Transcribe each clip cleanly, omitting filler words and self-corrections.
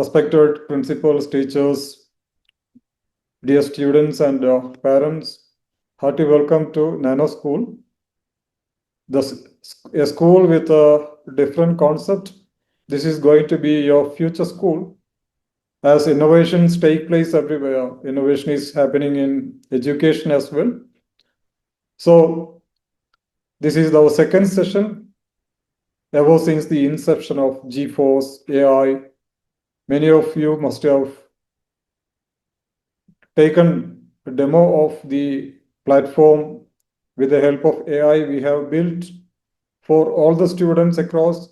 respected principals, teachers, dear students and parents, hearty welcome to Nano School, a school with a different concept. This is going to be your future school. As innovations take place everywhere, innovation is happening in education as well. So this is our second session. Ever since the inception of GeForce AI, many of you must have taken a demo of the platform with the help of AI we have built for all the students across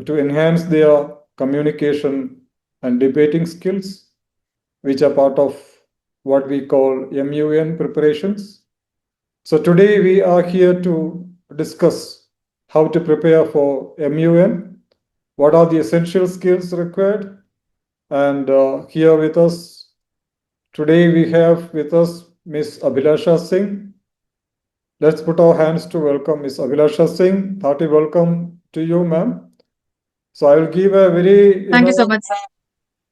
to enhance their communication and debating skills, which are part of what we call MUN preparations. So today we are here to discuss how to prepare for MUN, what are the essential skills required, and here with us today we have with us Ms. Abhilasha Singh. Let's put our hands to welcome Ms. Abhilasha Singh. Hearty welcome to you, ma'am. So I will give a very, Thank you so much, sir.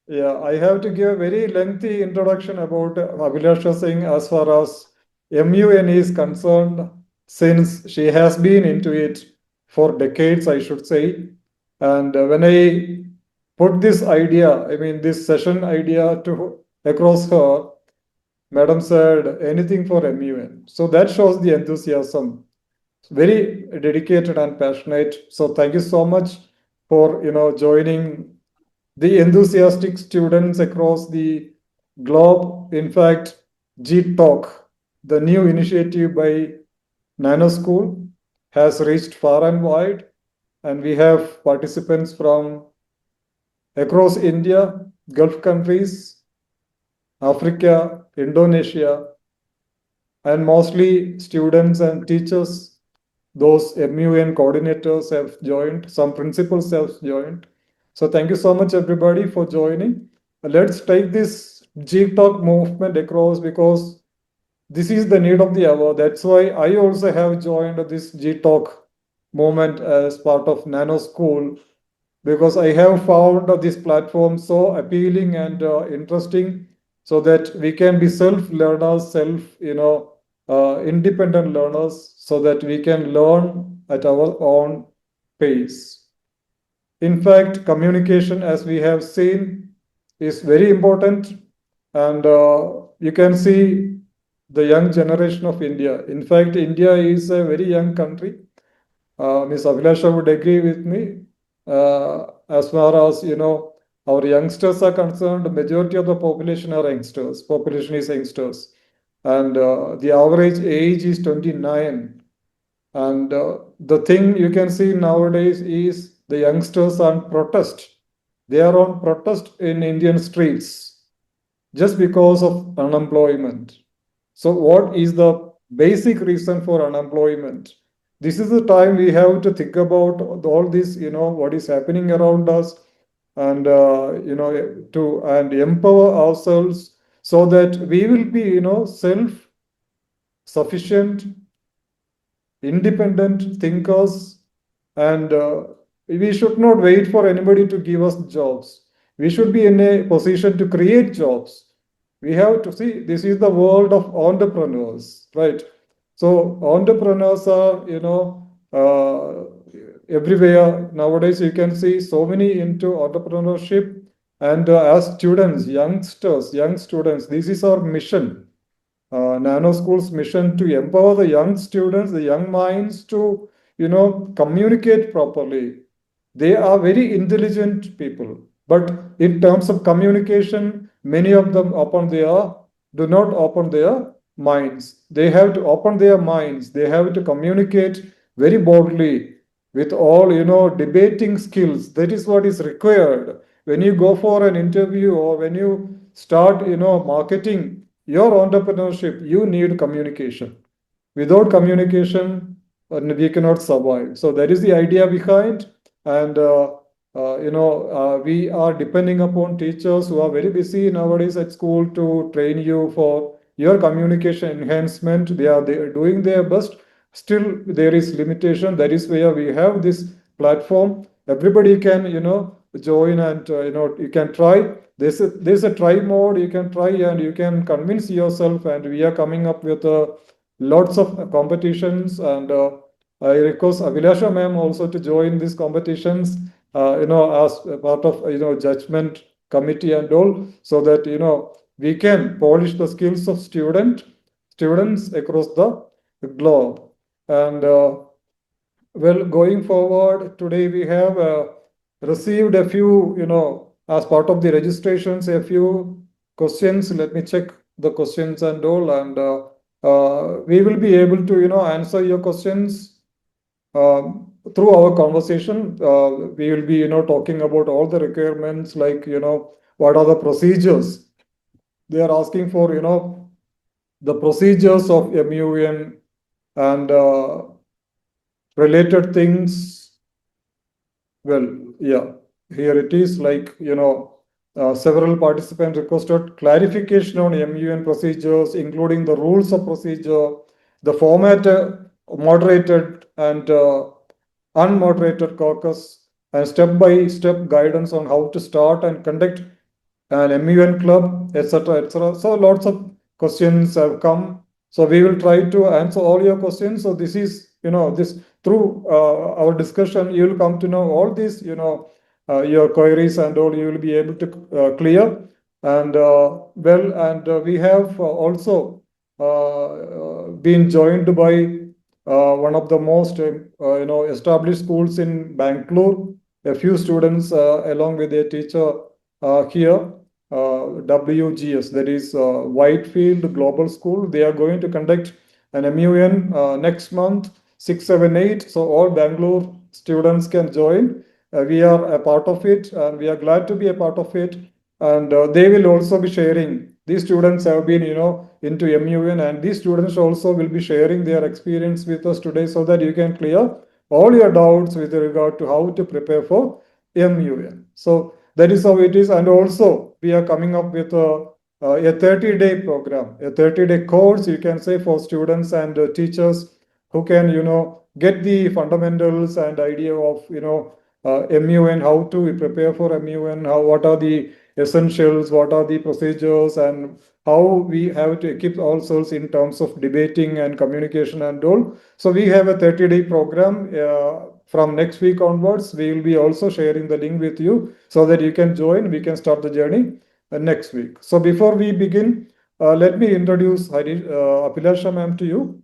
yeah, I have to give a very lengthy introduction about Abhilasha Singh as far as MUN is concerned, since she has been into it for decades, I should say. And when I put this idea, I mean this session idea to across her, Madam said anything for MUN. So that shows the enthusiasm. Very dedicated and passionate. So thank you so much for joining the enthusiastic students across the globe. In fact, G Talk, the new initiative by Nano School, has reached far and wide, and we have participants from across India, Gulf countries, Africa, Indonesia, and mostly students and teachers. Those MUN coordinators have joined, some principals have joined. So thank you so much, everybody, for joining. Let's take this G Talk movement across because this is the need of the hour. That's why I also have joined this G Talk movement as part of Nano School, because I have found this platform so appealing and interesting, so that we can be self-learners, independent learners, so that we can learn at our own pace. In fact, communication, as we have seen, is very important, and you can see the young generation of India. In fact, India is a very young country. Ms. Abhilasha would agree with me. As far as our youngsters are concerned, the majority of the population are youngsters. Population is youngsters, and the average age is 29. And the thing you can see nowadays is the youngsters on protest. They are on protest in Indian streets just because of unemployment. So, what is the basic reason for unemployment? This is the time we have to think about all this, what is happening around us, and to and empower ourselves so that we will be, self-sufficient, independent thinkers, and we should not wait for anybody to give us jobs. We should be in a position to create jobs. We have to see this is the world of entrepreneurs, right? So entrepreneurs are, everywhere nowadays. You can see so many into entrepreneurship, and as students, young students, this is our mission, Nano School's mission, to empower the young students, the young minds to, communicate properly. They are very intelligent people, but in terms of communication, many of them do not open their minds. They have to open their minds. They have to communicate very boldly with all, debating skills. That is what is required when you go for an interview or when you start, marketing your entrepreneurship. You need communication. Without communication, we cannot survive. So that is the idea behind. And we are depending upon teachers who are very busy nowadays at school to train you for your communication enhancement. They are doing their best. Still, there is limitation. That is where we have this platform. Everybody can, join and you can try. There's a try mode. You can try and you can convince yourself. And we are coming up with lots of competitions. And I request Abhilasha ma'am also to join these competitions. As a part of judgment committee and all, so that we can polish the skills of students across the globe. And well, going forward, today we have received a few, as part of the registrations, a few questions. Let me check the questions and all, and we will be able to, answer your questions through our conversation. We will be, talking about all the requirements, like, what are the procedures they are asking for, the procedures of MUN and related things. Well, yeah, here it is, like, several participants requested clarification on MUN procedures, including the rules of procedure, the format, moderated and unmoderated caucus, and step-by-step guidance on how to start and conduct an MUN club, etc., etc. So lots of questions have come. So we will try to answer all your questions. So this is, this through our discussion, you will come to know all these, your queries and all. You will be able to clear. And we have also been joined by one of the most established schools in Bangalore. A few students along with their teacher here, WGS, that is Whitefield Global School. They are going to conduct an MUN next month, 6, 7, 8. So all Bangalore students can join. We are a part of it, and we are glad to be a part of it. And they will also be sharing. These students have been, into MUN, and these students also will be sharing their experience with us today, so that you can clear all your doubts with regard to how to prepare for MUN. So that is how it is. And also, we are coming up with a 30-day program, a 30-day course, you can say, for students and teachers who can, get the fundamentals and idea of, MUN, how to prepare for MUN, what are the essentials, what are the procedures, and how we have to equip ourselves in terms of debating and communication and all. So we have a 30-day program. From next week onwards, we will be also sharing the link with you, so that you can join. We can start the journey next week. So before we begin, let me introduce Abhilasha ma'am to you.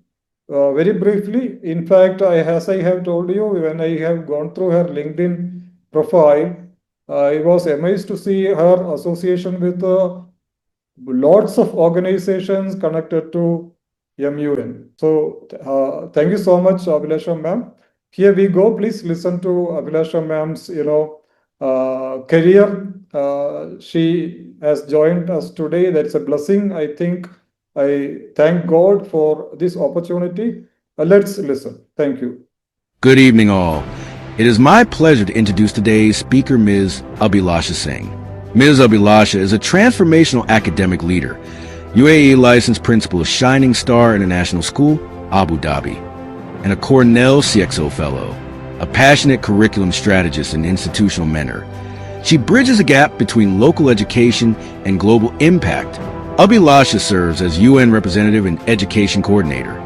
Very briefly, in fact, as I have told you, when I have gone through her LinkedIn profile, I was amazed to see her association with lots of organizations connected to MUN. So thank you so much, Abhilasha ma'am. Here we go. Please listen to Abhilasha ma'am's, career. She has joined us today. That's a blessing. I think I thank God for this opportunity. Let's listen. Thank you. Good evening, all. It is my pleasure to introduce today's speaker, Ms. Abhilasha Singh. Ms. Abhilasha is a transformational academic leader, UAE licensed principal of Shining Star International School, Abu Dhabi, and a Cornell CXO fellow, a passionate curriculum strategist and institutional mentor. She bridges a gap between local education and global impact. Abhilasha serves as UN representative and education coordinator,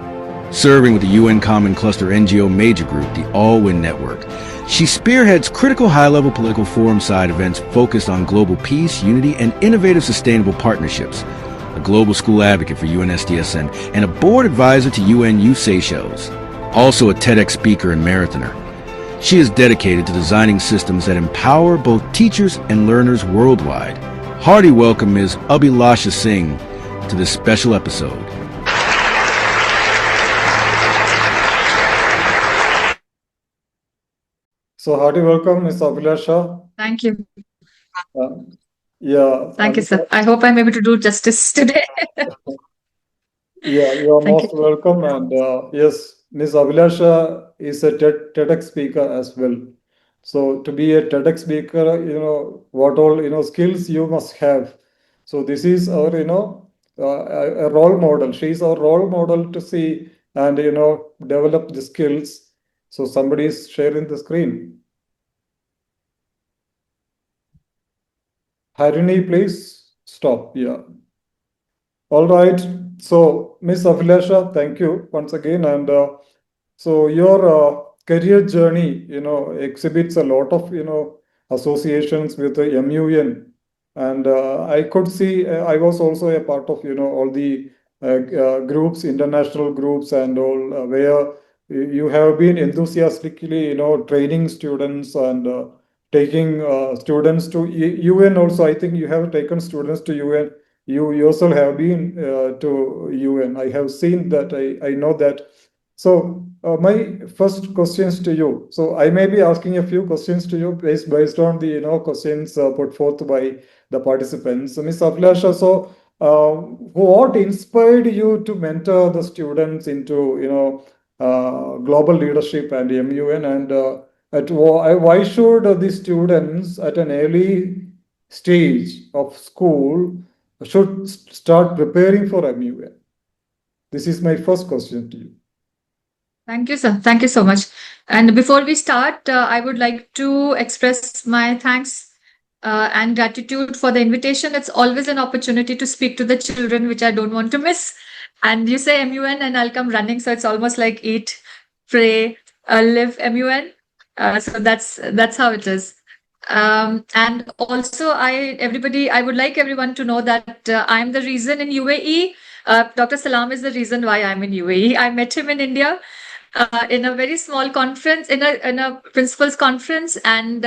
serving with the UN Common Cluster NGO Major Group, the All-Win Network. She spearheads critical high-level political forum-side events focused on global peace, unity, and innovative sustainable partnerships, a global school advocate for UNSDSN, and a board advisor to UN Youth Seychelles. Also a TEDx speaker and marathoner. She is dedicated to designing systems that empower both teachers and learners worldwide. Hearty welcome Ms. Abhilasha Singh to this special episode. So hearty welcome, Ms. Abhilasha. Thank you. Yeah. Thank you, sir. I hope I'm able to do justice today. Yeah, you are Thank most you. welcome. And yes, Ms. Abhilasha is a TEDx speaker as well. So to be a TEDx speaker, what all, skills you must have. So this is our, a role model. She is our role model to see and, develop the skills. So somebody is sharing the screen. Harini, please stop. Yeah. All right. So, Miss Abhilasha, thank you once again. And so your career journey, exhibits a lot of, associations with the MUN. And I could see, I was also a part of, all the groups, international groups and all, where you have been enthusiastically, training students and taking students to UN also. I think you have taken students to UN. You yourself have been to UN. I have seen that. I know that. So my first questions to you. So I may be asking a few questions to you based on the questions put forth by the participants. So Ms. Abhilasha, so what inspired you to mentor the students into global leadership and MUN, and why should the students at an early stage of school should start preparing for MUN? This is my first question to you. Thank you, sir. Thank you so much. And before we start, I would like to express my thanks and gratitude for the invitation. It's always an opportunity to speak to the children, which I don't want to miss. And you say MUN, and I'll come running. So it's almost like eat, pray, live MUN. So that's how it is. And also, I would like everyone to know that I'm the reason in UAE. Dr. Salam is the reason why I'm in UAE. I met him in India in a very small conference, in a principal's conference, and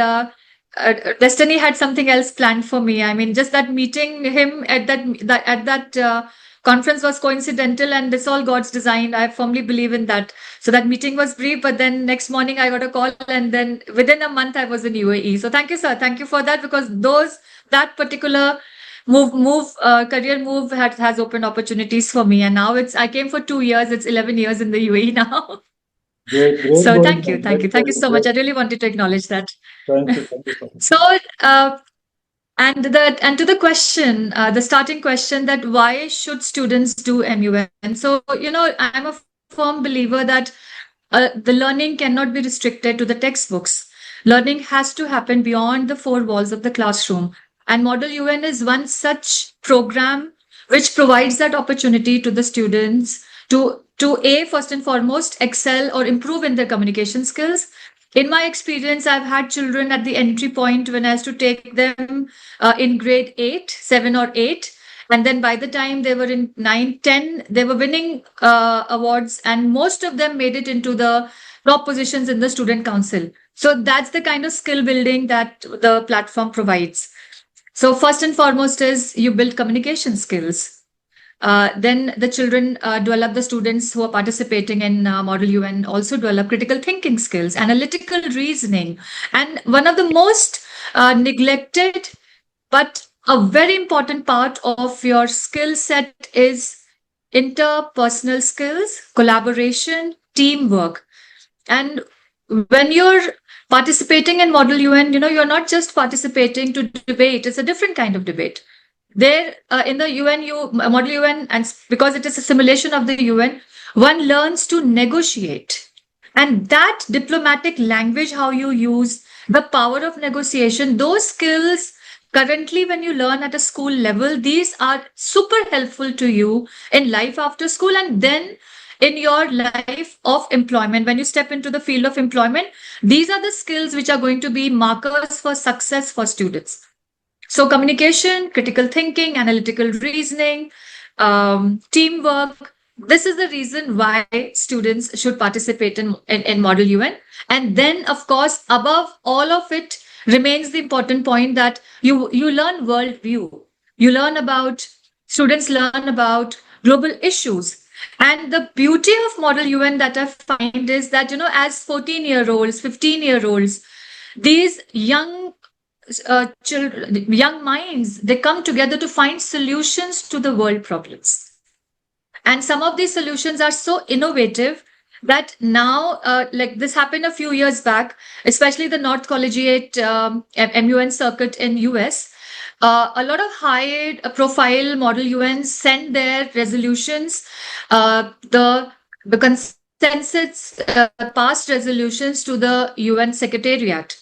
Destiny had something else planned for me. I mean, just that meeting him at that conference was coincidental, and it's all God's design. I firmly believe in that. So that meeting was brief, but then next morning I got a call, and then within a month I was in UAE. So thank you, sir. Thank you for that, because that particular career move has opened opportunities for me, and now I came for 2 years. It's 11 years in the UAE now. Great, great So going thank you, on. thank you, thank you so much. I really wanted to acknowledge that. Thank you so much. So, and to the question, the starting question, that why should students do MUN? So, I'm a firm believer that the learning cannot be restricted to the textbooks. Learning has to happen beyond the four walls of the classroom. And Model UN is one such program which provides that opportunity to the students to first and foremost, excel or improve in their communication skills. In my experience, I've had children at the entry point when I used to take them in grade 8, 7 or 8. And then by the time they were in 9, 10, they were winning awards, and most of them made it into the top positions in the student council. So that's the kind of skill building that the platform provides. So first and foremost is you build communication skills. Then the children develop, the students who are participating in Model UN also develop critical thinking skills, analytical reasoning. And one of the most neglected but a very important part of your skill set is interpersonal skills, collaboration, teamwork. And when you're participating in Model UN, you're not just participating to debate, it's a different kind of debate. There, in the Model UN, and because it is a simulation of the UN, one learns to negotiate. And that diplomatic language, how you use the power of negotiation, those skills currently, when you learn at a school level, these are super helpful to you in life after school, and then in your life of employment. When you step into the field of employment, these are the skills which are going to be markers for success for students. So communication, critical thinking, analytical reasoning, teamwork. This is the reason why students should participate in Model UN. And then, of course, above all of it remains the important point that you learn worldview. Students learn about global issues. And the beauty of Model UN that I find is that, as 14-year-olds, 15-year-olds, these young young minds, they come together to find solutions to the world problems. And some of these solutions are so innovative that now, like this happened a few years back, especially the North Collegiate MUN circuit in US. A lot of high profile Model UNs send their resolutions, the consensus passed resolutions to the UN Secretariat.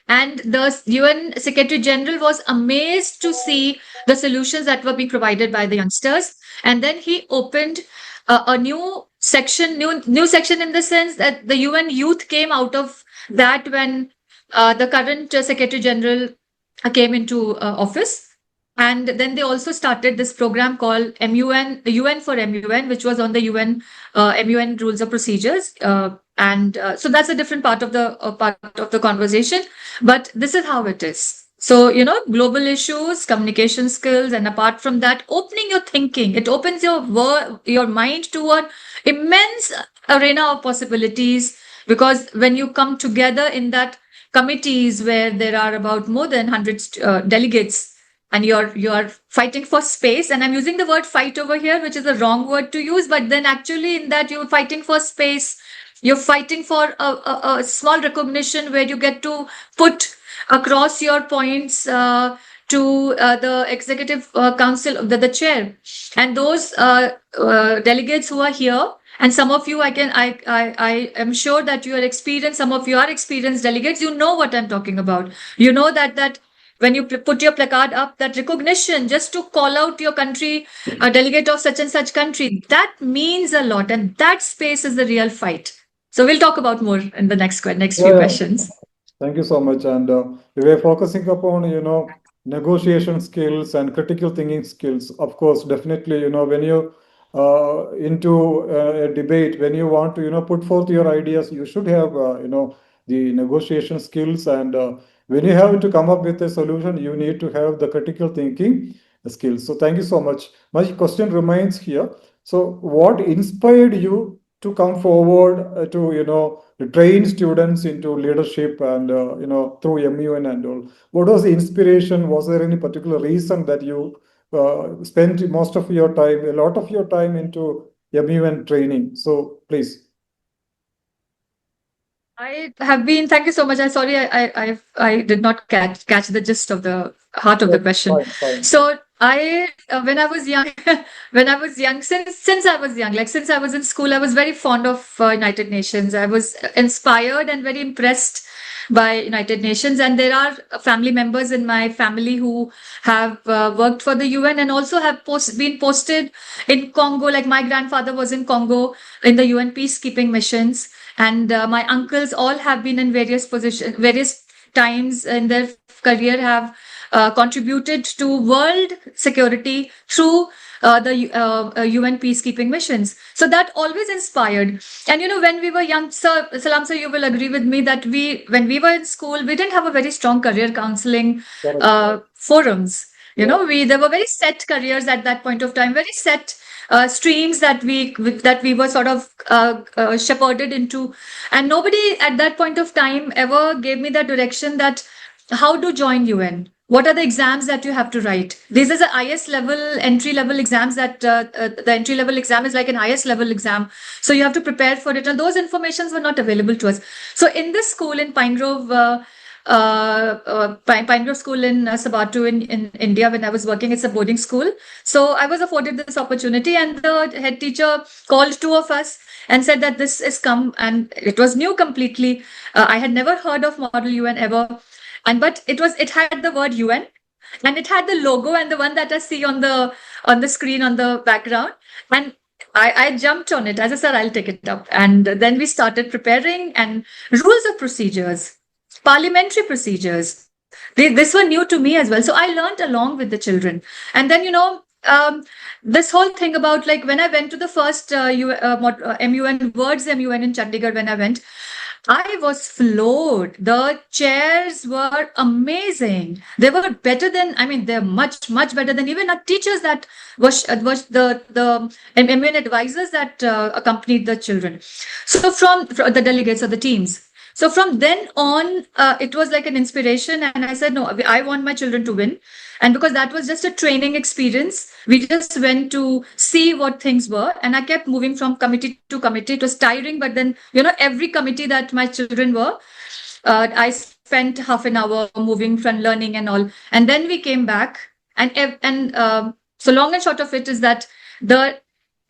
And the UN Secretary General was amazed to see the solutions that were being provided by the youngsters. And then he opened a new section in the sense that the UN youth came out of that when the current Secretary General came into office. And then they also started this program called MUN, UN for MUN, which was on the MUN rules of procedures. And so that's a different part of the conversation. But this is how it is. So, global issues, communication skills, and apart from that, opening your thinking. It opens your mind to an immense arena of possibilities, because when you come together in that committees where there are about more than 100 delegates, and you're fighting for space, and I'm using the word fight over here, which is the wrong word to use, but then actually in that you're fighting for space, you're fighting for a small recognition where you get to put across your points to the executive council, the chair, and those delegates who are here. And some of you, I am sure that you are experienced. Some of you are experienced delegates. You know what I'm talking about. You know that when you put your placard up, that recognition, just to call out your country, a delegate of such and such country, that means a lot, and that space is the real fight. So we'll talk about more in the next few questions. Thank you so much. And we were focusing upon, negotiation skills and critical thinking skills. Of course, definitely, when you into a debate, when you want to, put forth your ideas, you should have, the negotiation skills. And when you have to come up with a solution, you need to have the critical thinking skills. So thank you so much. My question remains here. So what inspired you to come forward to, train students into leadership and, through MUN and all? What was the inspiration? Was there any particular reason that you spent most of your time, a lot of your time into MUN training? So please. I have been. Thank you so much. I'm sorry, I did not catch the gist of the heart of the question. Fine. So when I was young, since I was young, like since I was in school, I was very fond of United Nations. I was inspired and very impressed by United Nations. And there are family members in my family who have worked for the UN and also have been posted in Congo. Like my grandfather was in Congo in the UN peacekeeping missions. And my uncles all have been in various positions, various times in their career, have contributed to world security through the UN peacekeeping missions. So that always inspired. And when we were young, sir, Salam sir, you will agree with me that when we were in school, we didn't have a very strong career counseling forums. There were very set careers at that point of time, very set streams that we were sort of shepherded into, and nobody at that point of time ever gave me that direction that how to join UN. What are the exams that you have to write? These are the IS level, entry level exams that the entry level exam is like an IS level exam. So you have to prepare for it. And those informations were not available to us. So in this school in Pine Grove, Pine Grove School in Sabatu in India, when I was working, it's a boarding school. So I was afforded this opportunity, and the head teacher called two of us and said that this is come, and it was new completely. I had never heard of Model UN ever. But it had the word UN, and it had the logo and the one that I see on the screen on the background. And I jumped on it. As I said, I'll take it up. And then we started preparing, and rules of procedures, parliamentary procedures. This were new to me as well. So I learned along with the children. And then, this whole thing about, like, when I went to the first MUN, Words MUN in Chandigarh, when I went, I was floored. The chairs were amazing. They were better than, they're much, much better than even our teachers that was the MUN advisors that accompanied the children. So from the delegates or the teams. So from then on, it was like an inspiration. And I said, no, I want my children to win. And because that was just a training experience, we just went to see what things were. And I kept moving from committee to committee. It was tiring, but then, every committee that my children were, I spent half an hour moving from learning and all. And then we came back. And so long and short of it is that the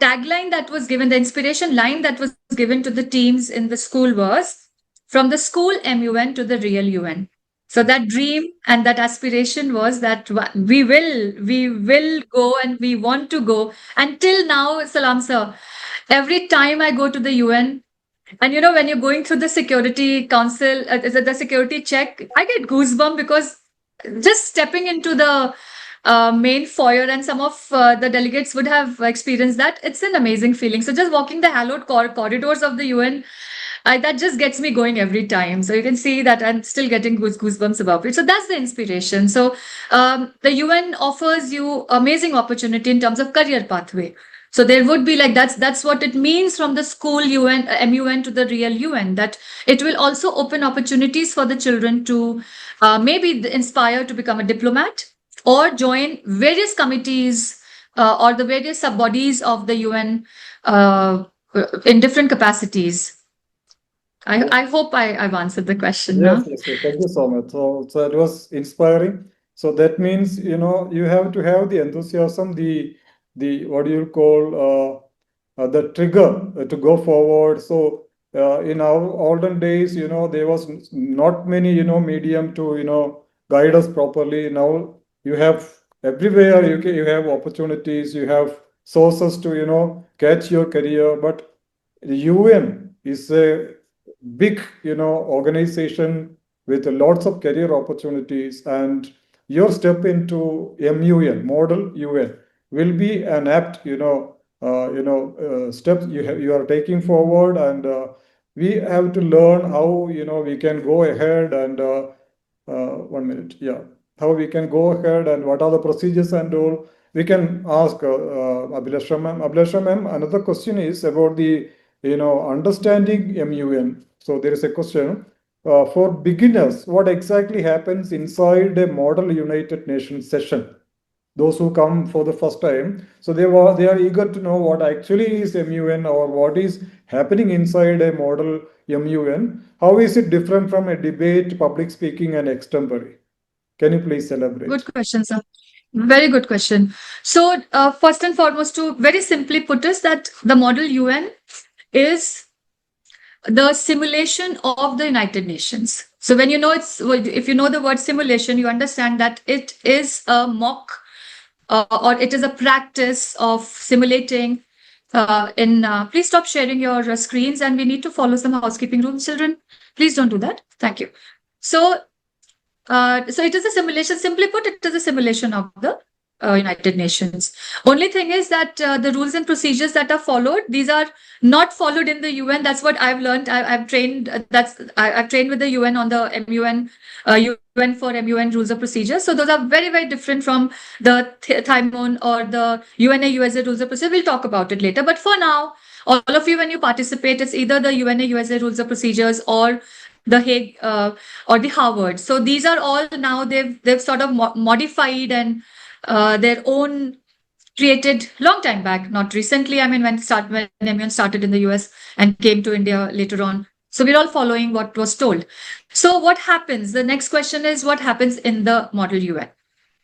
tagline that was given, the inspiration line that was given to the teams in the school was, from the school MUN to the real UN. So that dream and that aspiration was that we will go and we want to go. Until now, Salam sir, every time I go to the UN, and when you're going through the security council, the security check, I get goosebumps because just stepping into the main foyer, and some of the delegates would have experienced that. It's an amazing feeling. So just walking the hallowed corridors of the UN, that just gets me going every time. So you can see that I'm still getting goosebumps about it. So that's the inspiration. So the UN offers you amazing opportunity in terms of career pathway. So there would be like that's what it means from the school UN, MUN to the real UN, that it will also open opportunities for the children to maybe inspire to become a diplomat or join various committees or the various sub bodies of the UN in different capacities. I hope I've answered the question Yes, now. yes, yes. Thank you so much. So it was inspiring. So that means, you have to have the enthusiasm, the what do you call the trigger to go forward. So in our olden days, there was not many, medium to, guide us properly. Now you have everywhere you have opportunities, you have sources to, catch your career. But the UN is a big, organization with lots of career opportunities, and your step into MUN, Model UN, will be an apt, step you are taking forward, and we have to learn how, we can go ahead and 1 minute, yeah, how we can go ahead and what are the procedures and all. We can ask Abhilasha ma'am. Abhilasha ma'am, another question is about the, understanding MUN. So there is a question for beginners, what exactly happens inside a Model United Nations session? Those who come for the first time, so they are eager to know what actually is MUN, or what is happening inside a Model MUN. How is it different from a debate, public speaking, and extempore? Can you please elaborate? Good question, sir. Very good question. So, first and foremost, to very simply put, is that the model UN is the simulation of the United Nations. So, when if you know the word simulation, you understand that it is a mock or it is a practice of simulating. Please stop sharing your screens, and we need to follow some housekeeping rules, children. Please don't do that. Thank you. So, so it is a simulation. Simply put, it is a simulation of the United Nations. Only thing is that the rules and procedures that are followed, these are not followed in the UN. That's what I've learned. I've trained. I've trained with the UN on the MUN, UN for MUN rules of procedure. So those are very, very different from the THIMON or the UNA USA rules of procedure. We'll talk about it later. But for now, all of you, when you participate, it's either the UNA USA rules of procedures or the Hague or the Harvard. So these are all now they've sort of modified and their own created long time back, not recently. I mean, when MUN started in the US and came to India later on. So we're all following what was told. So what happens? The next question is what happens in the model UN.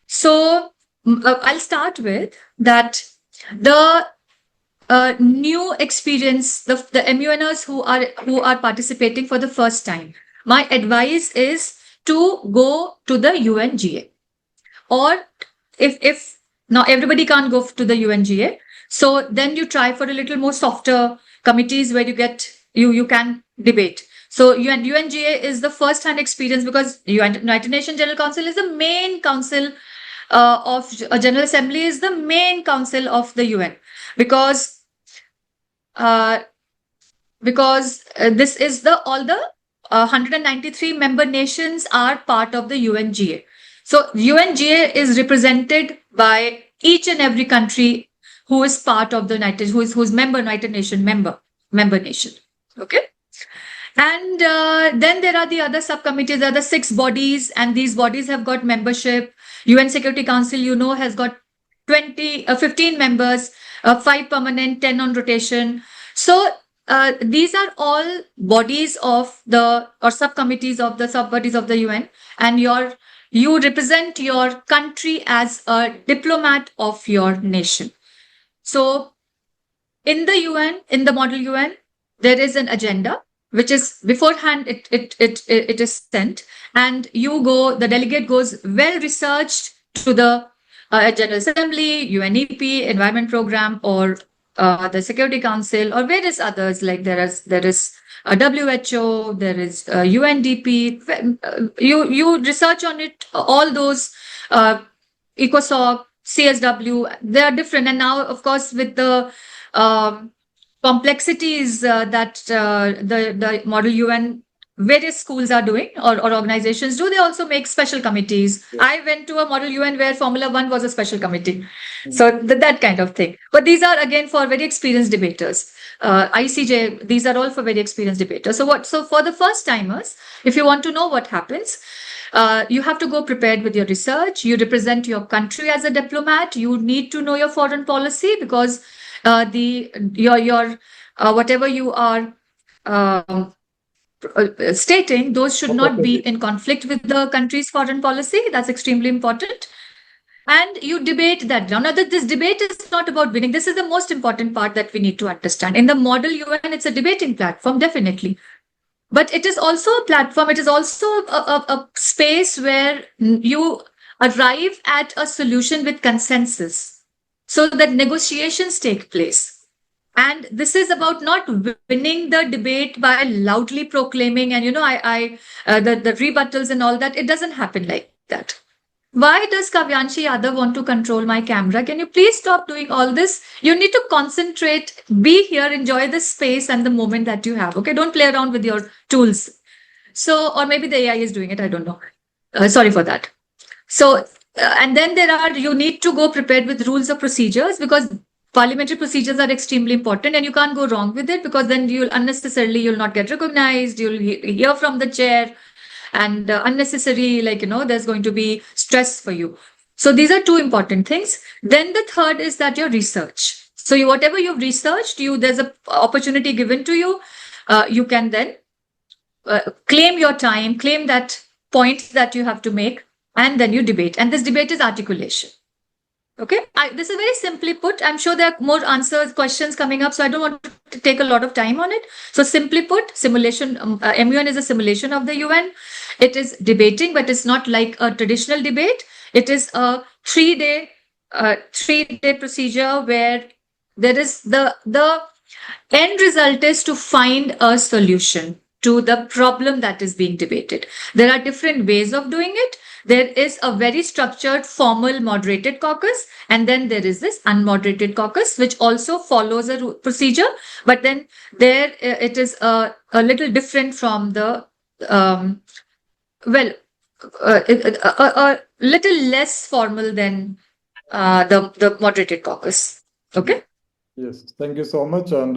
So I'll start with that the new experience, the MUNers who are participating for the first time. My advice is to go to the UNGA, or if now everybody can't go to the UNGA, so then you try for a little more softer committees where you can debate. So UNGA is the first hand experience because United Nations General Council is the main council of General Assembly is the main council of the UN because this is all the 193 member nations are part of the UNGA. So UNGA is represented by each and every country who is part of the who's member United Nation member nation. Okay. And then there are the other subcommittees. There are the 6 bodies, and these bodies have got membership. UN Security Council, has got 15 members, 5 permanent, 10 on rotation. So these are all bodies of or subcommittees of the sub-bodies of the UN, and you represent your country as a diplomat of your nation. So in the UN, in the model UN, there is an agenda. which is beforehand it is sent, and the delegate goes well researched to the General Assembly, UNEP, Environment Program, or the Security Council, or various others. Like there is a WHO, there is UNDP. You research on it. All those ECOSOC, CSW, they are different. And now, of course, with the complexities that the Model UN various schools are doing, or organizations do, they also make special committees. Yes. I went to a Model UN where Formula One was a special committee. So that kind of thing. But these are again for very experienced debaters. ICJ, these are all for very experienced debaters. So for the first timers, if you want to know what happens, you have to go prepared with your research. You represent your country as a diplomat. You need to know your foreign policy, because your whatever you are stating, those should not be in conflict with the country's foreign policy. That's extremely important. And you debate that ground. Now, this debate is not about winning. This is the most important part that we need to understand. In the Model UN, it's a debating platform, definitely. But it is also a platform, it is also a space where you arrive at a solution with consensus, so that negotiations take place. And this is about not winning the debate by loudly proclaiming and, the rebuttals and all that. It doesn't happen like that. Why does Kavyanshi Yadav want to control my camera? Can you please stop doing all this? You need to concentrate, be here, enjoy the space and the moment that you have. Okay, don't play around with your tools. So, or maybe the AI is doing it. I don't know. Sorry for that. So, and then you need to go prepared with rules of procedures, because parliamentary procedures are extremely important, and you can't go wrong with it, because then you'll not get recognized. You'll hear from the chair, and unnecessary, there's going to be stress for you. So these are two important things. Then the third is that your research. So whatever you've researched, there's an opportunity given to you. You can then claim your time, claim that point that you have to make, and then you debate. And this debate is articulation. Okay, this is very simply put. I'm sure there are more questions coming up, so I don't want to take a lot of time on it. So simply put, simulation, MUN is a simulation of the UN. It is debating, but it's not like a traditional debate. It is a 3-day procedure where there is the end result is to find a solution to the problem that is being debated. There are different ways of doing it. There is a very structured, formal, moderated caucus, and then there is this unmoderated caucus, which also follows a procedure, but then there it is a little different from the, a little less formal than the moderated caucus. Okay? Yes, thank you so much. And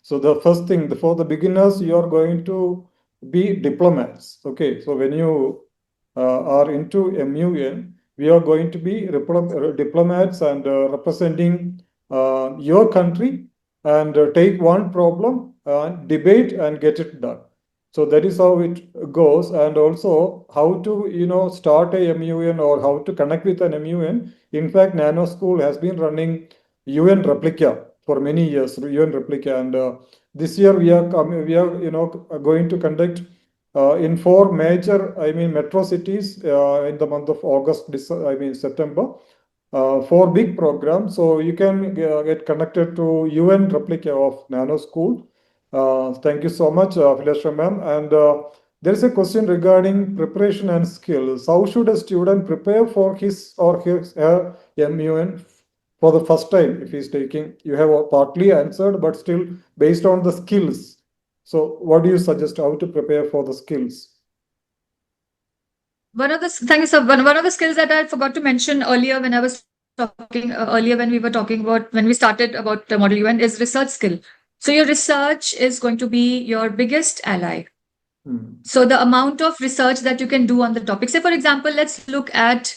so the first thing, for the beginners, you are going to be diplomats. Okay, so when you are into MUN, we are going to be diplomats and representing your country, and take one problem, debate and get it done. So that is how it goes. And also how to start a MUN, or how to connect with an MUN. In fact, Nano School has been running UN Replica for many years, UN Replica, and this year we are going to conduct in 4 major, metro cities in the month of September, 4 big programs. So you can get connected to UN Replica of Nano School. Thank you so much, Philastra ma'am. And there is a question regarding preparation and skills. How should a student prepare for his or her MUN for the first time if he's taking? You have partly answered, but still based on the skills. So what do you suggest, how to prepare for the skills? Thank you, sir. One of the skills that I forgot to mention earlier when I was talking, when we were talking about, when we started about the Model UN, is research skill. So your research is going to be your biggest ally. So the amount of research that you can do on the topic. Say, for example, let's look at,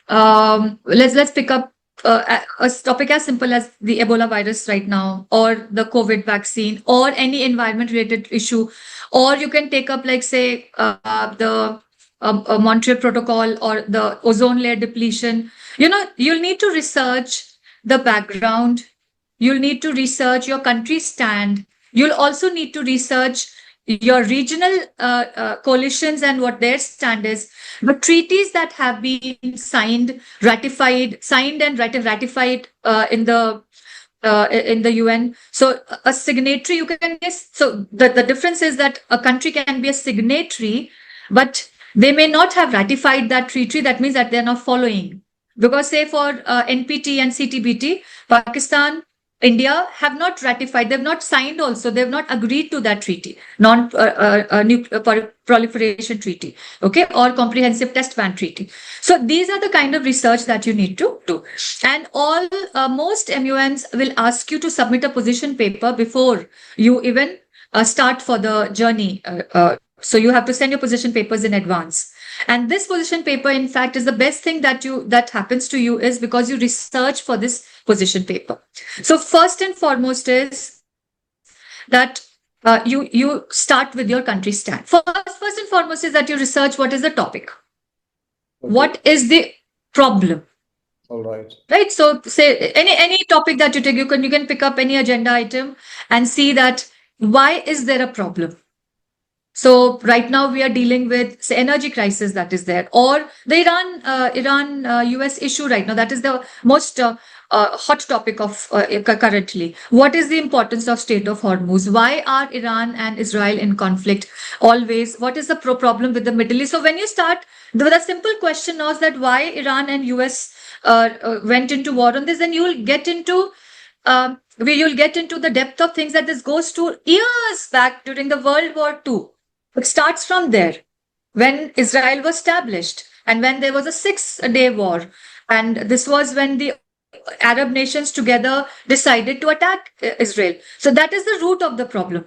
let's pick up a topic as simple as the Ebola virus right now, or the COVID vaccine, or any environment related issue. Or you can take up, like, say, the Montreal Protocol, or the ozone layer depletion. You'll need to research the background. You'll need to research your country's stand. You'll also need to research your regional coalitions and what their stand is. But treaties that have been signed, signed and ratified in the UN. So a signatory, you can guess. So the difference is that a country can be a signatory, but they may not have ratified that treaty. That means that they're not following. Because say for NPT and CTBT, Pakistan, India have not ratified, they've not signed also, they've not agreed to that treaty, non-proliferation treaty, okay, or comprehensive test ban treaty. So these are the kind of research that you need to do. And most MUNs will ask you to submit a position paper before you even start for the journey. So you have to send your position papers in advance. And this position paper, in fact, is the best thing that happens to you is because you research for this position paper. So first and foremost is that you start with your country stand. First and foremost is that you research what is the topic. Okay. What is the problem? All right. Right. So say any topic that you take, you can pick up any agenda item and see that why is there a problem? So right now we are dealing with say energy crisis that is there, or the Iran US issue right now. That is the most hot topic of currently. What is the importance of Strait of Hormuz? Why are Iran and Israel in conflict always? What is the problem with the Middle East? So when you start, the simple question was that why Iran and US went into war on this, then you will get into you'll get into the depth of things that this goes to years back during the World War II. It starts from there, when Israel was established and when there was a 6-day war. And this was when the Arab nations together decided to attack Israel. So that is the root of the problem.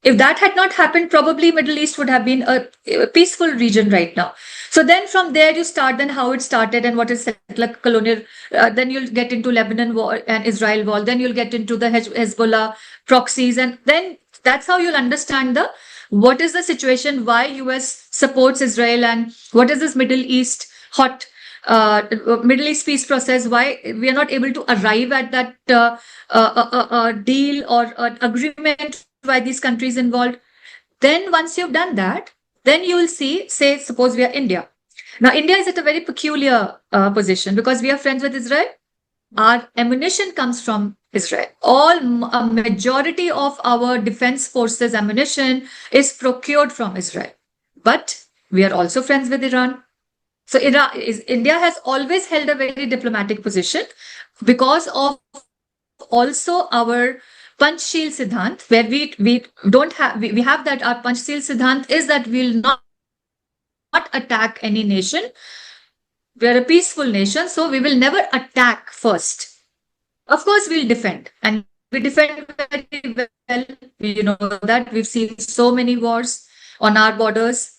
If that had not happened, probably Middle East would have been a peaceful region right now. So then from there you start then how it started and what is settler colonial. Then you'll get into Lebanon war and Israel war. Then you'll get into the Hezbollah proxies. And then that's how you'll understand what is the situation, why US supports Israel, and what is this Middle East Middle East peace process, why we are not able to arrive at that deal or agreement by these countries involved. Then once you've done that, then you will see, say, suppose we are India. Now, India is at a very peculiar position because we are friends with Israel. Our ammunition comes from Israel. A majority of our defense forces ammunition is procured from Israel. But we are also friends with Iran. So India has always held a very diplomatic position because of also our Panchsheel Siddhant, where we don't have, we have that our Panchsheel Siddhant is that we'll not attack any nation. We are a peaceful nation, so we will never attack first. Of course, we'll defend, and we defend very well. You know that we've seen so many wars on our borders.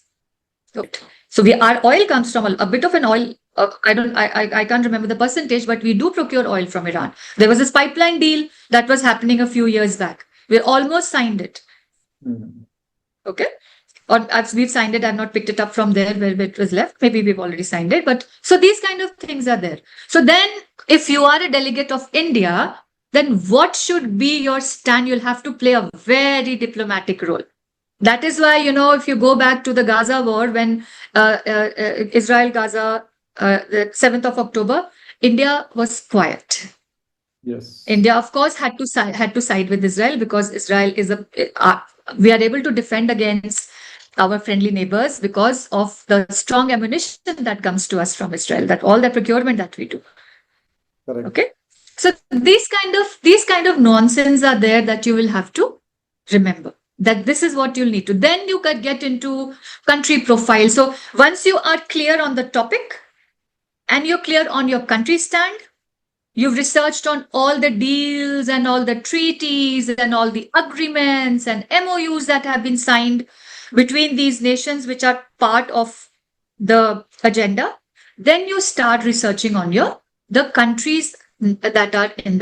So our oil comes from a bit of an oil. I can't remember the percentage, but we do procure oil from Iran. There was this pipeline deal that was happening a few years back. We almost signed it. Mm-hmm. Okay. Or as we've signed it, I've not picked it up from there where it was left. Maybe we've already signed it. But so these kind of things are there. So then if you are a delegate of India, then what should be your stand? You'll have to play a very diplomatic role. That is why, if you go back to the Gaza war, when Israel-Gaza, the 7th of October, India was quiet. Yes. India, of course, had to side with Israel because Israel is we are able to defend against our friendly neighbors because of the strong ammunition that comes to us from Israel, that all the procurement that we do. Correct. Okay. So these kind of nonsense are there that you will have to remember. That this is what you'll need to. Then you can get into country profile. So once you are clear on the topic and you're clear on your country stand, you've researched on all the deals and all the treaties and all the agreements and MOUs that have been signed between these nations, which are part of the agenda. Then you start researching on the countries that are in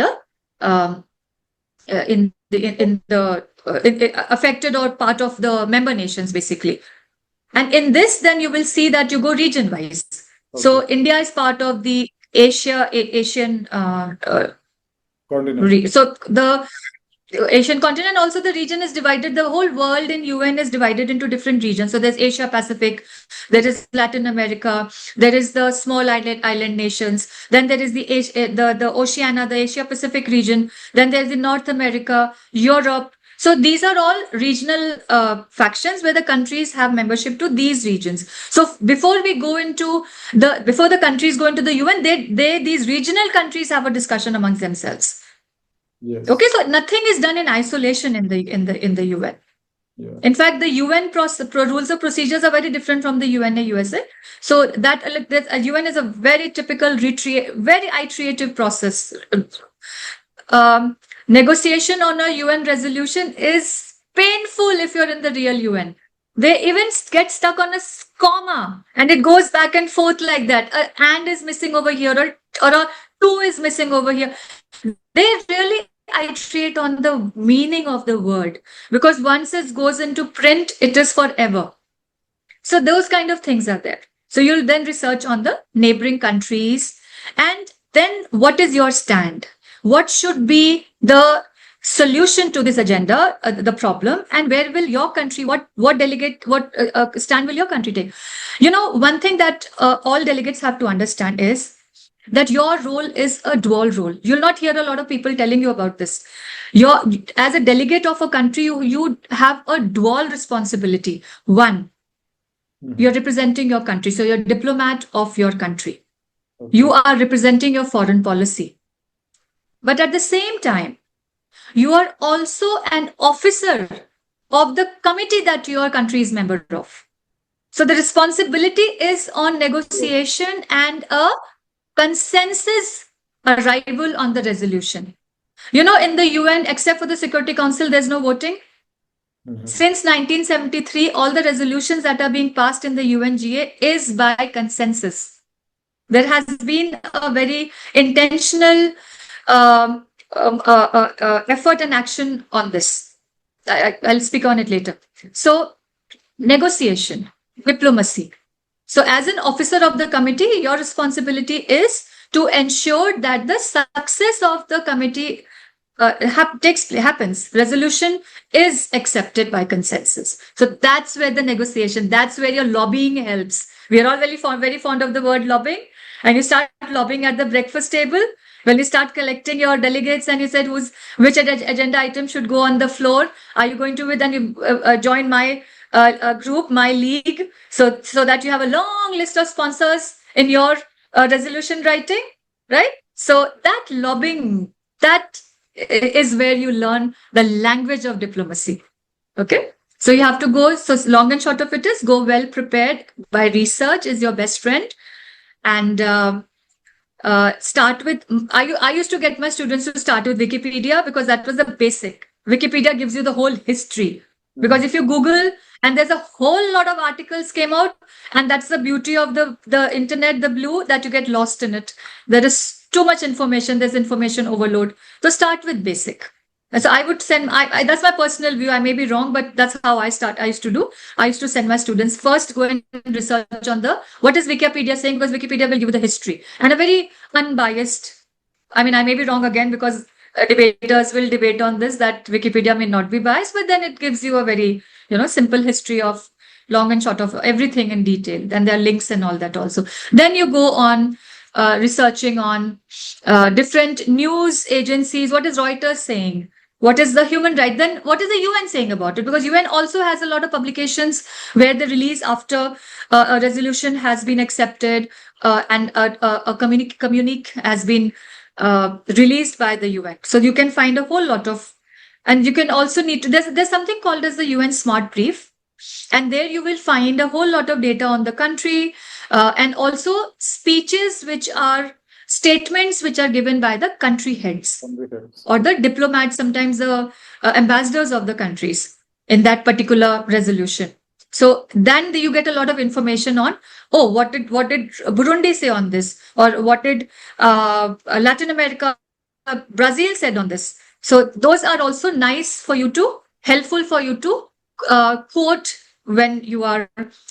the affected or part of the member nations, basically. And in this, then you will see that you go region wise. Okay. So India is part of the Asian continent. So Asian continent, also the region is divided. The whole world in UN is divided into different regions. So there's Asia Pacific, there is Latin America, there is the small island nations. Then there is the Oceania, the Asia Pacific region. Then there's the North America, Europe. So these are all regional factions where the countries have membership to these regions. So before the countries go into the UN, these regional countries have a discussion amongst themselves. Yes. Okay, so nothing is done in isolation in the UN. Yeah. In fact, the UN rules of procedures are very different from the UNA USA. So that UN is a very typical, very iterative process. Negotiation on a UN resolution is painful if you're in the real UN. They even get stuck on a comma and it goes back and forth like that. A and is missing over here or a two is missing over here. They really iterate on the meaning of the word, because once it goes into print, it is forever. So those kind of things are there. So you'll then research on the neighboring countries, and then what is your stand? What should be the solution to this agenda, the problem, and where will your country, what stand will your country take? One thing that all delegates have to understand is that your role is a dual role. You'll not hear a lot of people telling you about this. As a delegate of a country, you have a dual responsibility. One, you're representing your country. So you're a diplomat of your country. Okay. You are representing your foreign policy. But at the same time, you are also an officer of the committee that your country is member of. So the responsibility is on negotiation and a consensus arrival on the resolution. In the UN, except for the Security Council, there's no voting. Since 1973, all the resolutions that are being passed in the UNGA is by consensus. There has been a very intentional effort and action on this. I'll speak on it later. So, negotiation, diplomacy. So as an officer of the committee, your responsibility is to ensure that the success of the committee happens. Resolution is accepted by consensus. So that's where the negotiation, that's where your lobbying helps. We are all very fond of the word lobbying. And you start lobbying at the breakfast table. When you start collecting your delegates and you said which agenda item should go on the floor, are you going to with, and you join my group, my league, so that you have a long list of sponsors in your resolution writing, right? So that lobbying, that is where you learn the language of diplomacy. Okay, so you have to go. So long and short of it is, go well prepared by research is your best friend, and start with. I used to get my students to start with Wikipedia because that was the basic. Wikipedia gives you the whole history. Because if you Google, and there's a whole lot of articles came out, and that's the beauty of the internet, the blue, that you get lost in it. There is too much information. There's information overload. So start with basic. And so I would send, that's my personal view. I may be wrong, but that's how I used to do. I used to send my students first go and research on what is Wikipedia saying, because Wikipedia will give you the history and a very unbiased. I mean, I may be wrong again, because debaters will debate on this, that Wikipedia may not be biased, but then it gives you a very, simple history of long and short of everything in detail. And there are links and all that also. Then you go on researching on different news agencies. What is Reuters saying? What is the human right? Then what is the UN saying about it? Because UN also has a lot of publications where they release after a resolution has been accepted and a communique has been released by the UN. So you can find a whole lot of, and you can also there's something called as the UN Smart Brief. And there you will find a whole lot of data on the country and also speeches, which are statements which are given by the country heads or the diplomats, sometimes the ambassadors of the countries in that particular resolution. So then you get a lot of information on, what did Burundi say on this, or what did Latin America, Brazil said on this. So those are also helpful for you to quote when you are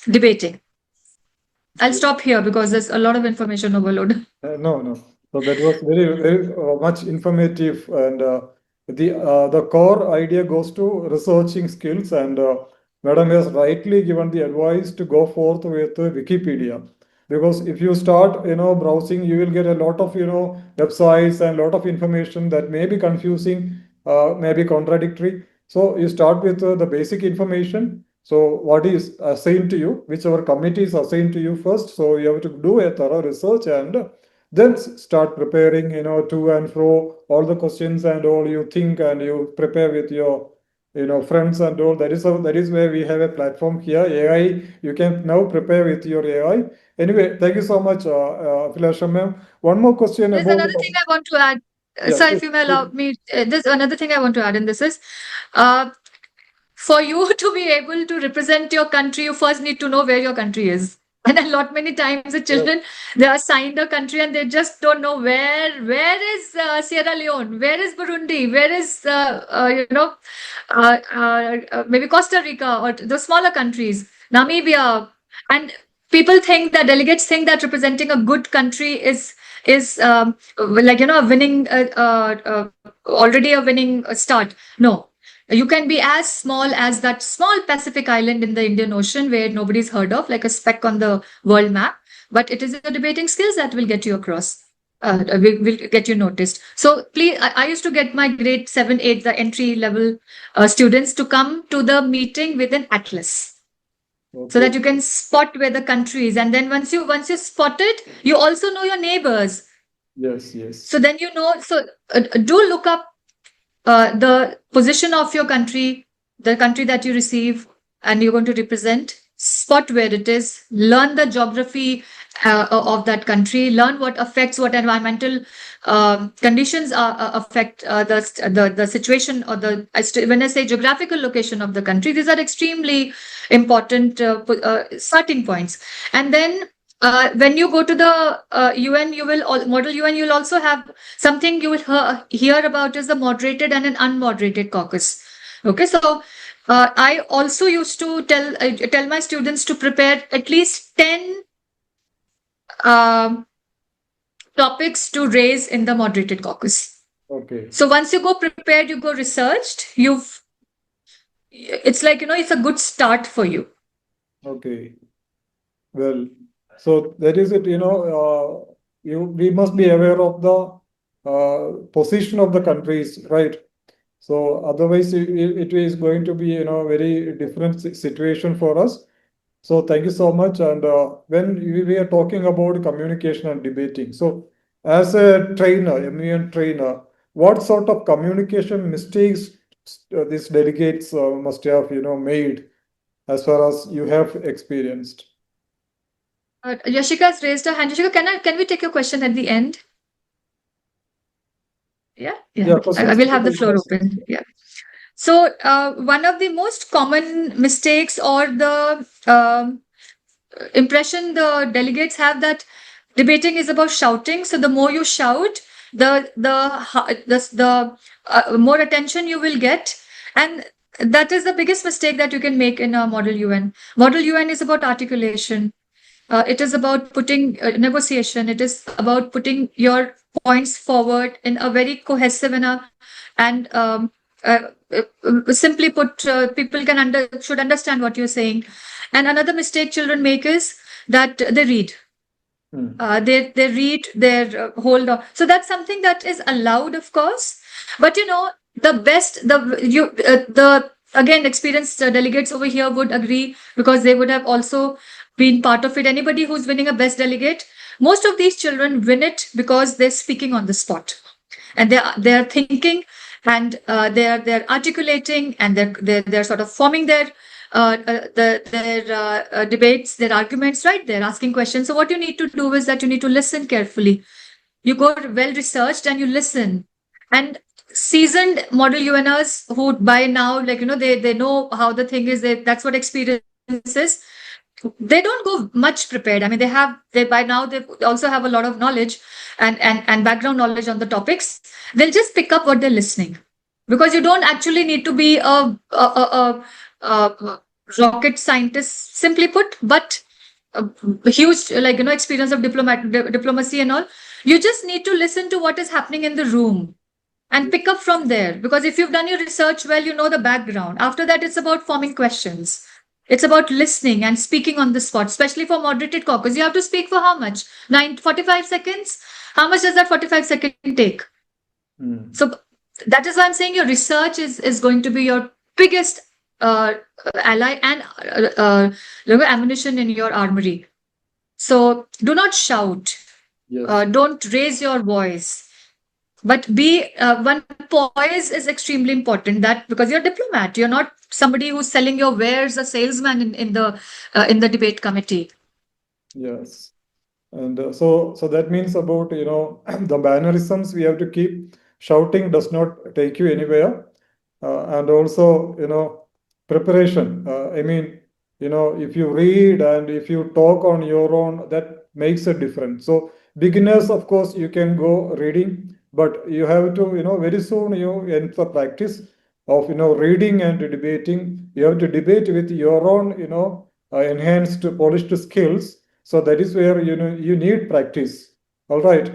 debating. I'll stop here because there's a lot of information overload. No. So that was very, very much informative and the core idea goes to researching skills, and Madam has rightly given the advice to go forth with Wikipedia. Because if you start, browsing, you will get a lot of, websites and a lot of information that may be confusing, may be contradictory. So you start with the basic information. So what is assigned to you, whichever committee is assigned to you first. So you have to do a thorough research and then start preparing, to and fro all the questions and all you think, and you prepare with your, friends and all. That is where we have a platform here. AI, you can now prepare with your AI. Anyway, thank you so much, Philasha ma'am. One more question There's about another thing I want to add. yeah, Sir, please, if you may please. allow me, there's another thing I want to add in this is, uh, for you to be able to represent your country, you first need to know where your country is. And a lot many times the Yes, children, they are assigned a country and they just don't know where is Sierra Leone, where is Burundi, where is maybe Costa Rica or the smaller countries, Namibia. And people think that delegates think that representing a good country is like a winning already a winning start. No, you can be as small as that small Pacific island in the Indian Ocean where nobody's heard of, like a speck on the world map. But it is your debating skills that will get you across. Will get you noticed. So please, I used to get my grade 7, 8, the entry level students to come to the meeting with an atlas so okay. that you can spot where the country is. And then once you spot it, you also know your neighbors. Yes, yes. So then you know. So do look up the position of your country, the country that you receive and you're going to represent, spot where it is, learn the geography of that country, learn what affects, what environmental conditions affect the situation or when I say geographical location of the country, these are extremely important starting points. And then when you go to the UN, model UN, you'll also have something you will hear about is the moderated and an unmoderated caucus. Okay, so I also used to tell my students to prepare at least 10 um, topics to raise in the moderated caucus. Okay, So once you go prepared, you go researched, it's like, it's a good start for you. okay. Well, so that is it, we must be aware of the position of the countries, right? So otherwise, it is going to be, very different situation for us. So thank you so much. And when we are talking about communication and debating, so as a trainer, MUN trainer, what sort of communication mistakes these delegates must have, made as far as you have experienced? Yashika's raised her hand. Yashika, can we take your question at the end? Yeah, yeah. Yeah, I questions. will have the floor open. Yeah. So one of the most common mistakes or the impression the delegates have that debating is about shouting. So the more you shout, the more attention you will get, and that is the biggest mistake that you can make in a model UN. Model UN is about articulation. It is about putting negotiation. It is about putting your points forward in a very cohesive and simply put, people should understand what you're saying. And another mistake children make is that they read. They read their hold on. So that's something that is allowed, of course. But the again experienced delegates over here would agree because they would have also been part of it. Anybody who's winning a best delegate, most of these children win it because they're speaking on the spot, and they're thinking, and they're articulating, and they're sort of forming their debates, their arguments, right? They're asking questions. So what you need to do is that you need to listen carefully. You go well researched and you listen. And seasoned model UNers who by now, they know how the thing is. That's what experience is. They don't go much prepared. I mean, they by now they also have a lot of knowledge and background knowledge on the topics. They'll just pick up what they're listening, because you don't actually need to be a rocket scientist, simply put, but a huge experience of diplomacy and all. You just need to listen to what is happening in the room. and pick up from there. Because if you've done your research well, you know the background. After that, it's about forming questions. It's about listening and speaking on the spot, especially for moderated caucus. You have to speak for how much? 45 seconds? How much does that 45-second take? Mm. So that is why I'm saying your research is going to be your biggest ally and ammunition in your armory. So do not shout. Yes. Don't raise your voice. But be one poise is extremely important. That because you're a diplomat, you're not somebody who's selling your wares, a salesman in the debate committee. Yes. And so that means about, the mannerisms we have to keep. Shouting does not take you anywhere. And also, preparation. I mean, if you read and if you talk on your own, that makes a difference. So beginners, of course, you can go reading, but you have to, very soon you end the practice of, reading and debating. You have to debate with your own, enhanced, polished skills. So that is where you need practice. All right.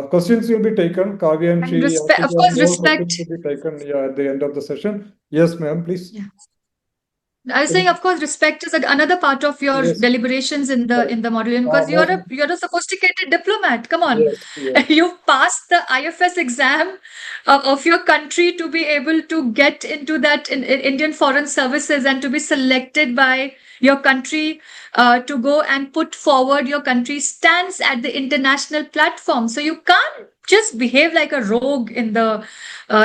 Questions will be taken. Kavya and And Shri, respect, of Asika, course, more questions respect. will be taken, yeah, at the end of the session. Yes, ma'am, please. Yeah. I was saying, of course, respect is another part of your Yes, deliberations in the correct. module, and because More, you're a sophisticated diplomat. Come on, yes, yes, you've passed the IFS exam of your country to be able to get into that in Indian Foreign Services and to be selected by your country to go and put forward your country's stance at the international platform. So you can't just behave like a rogue in the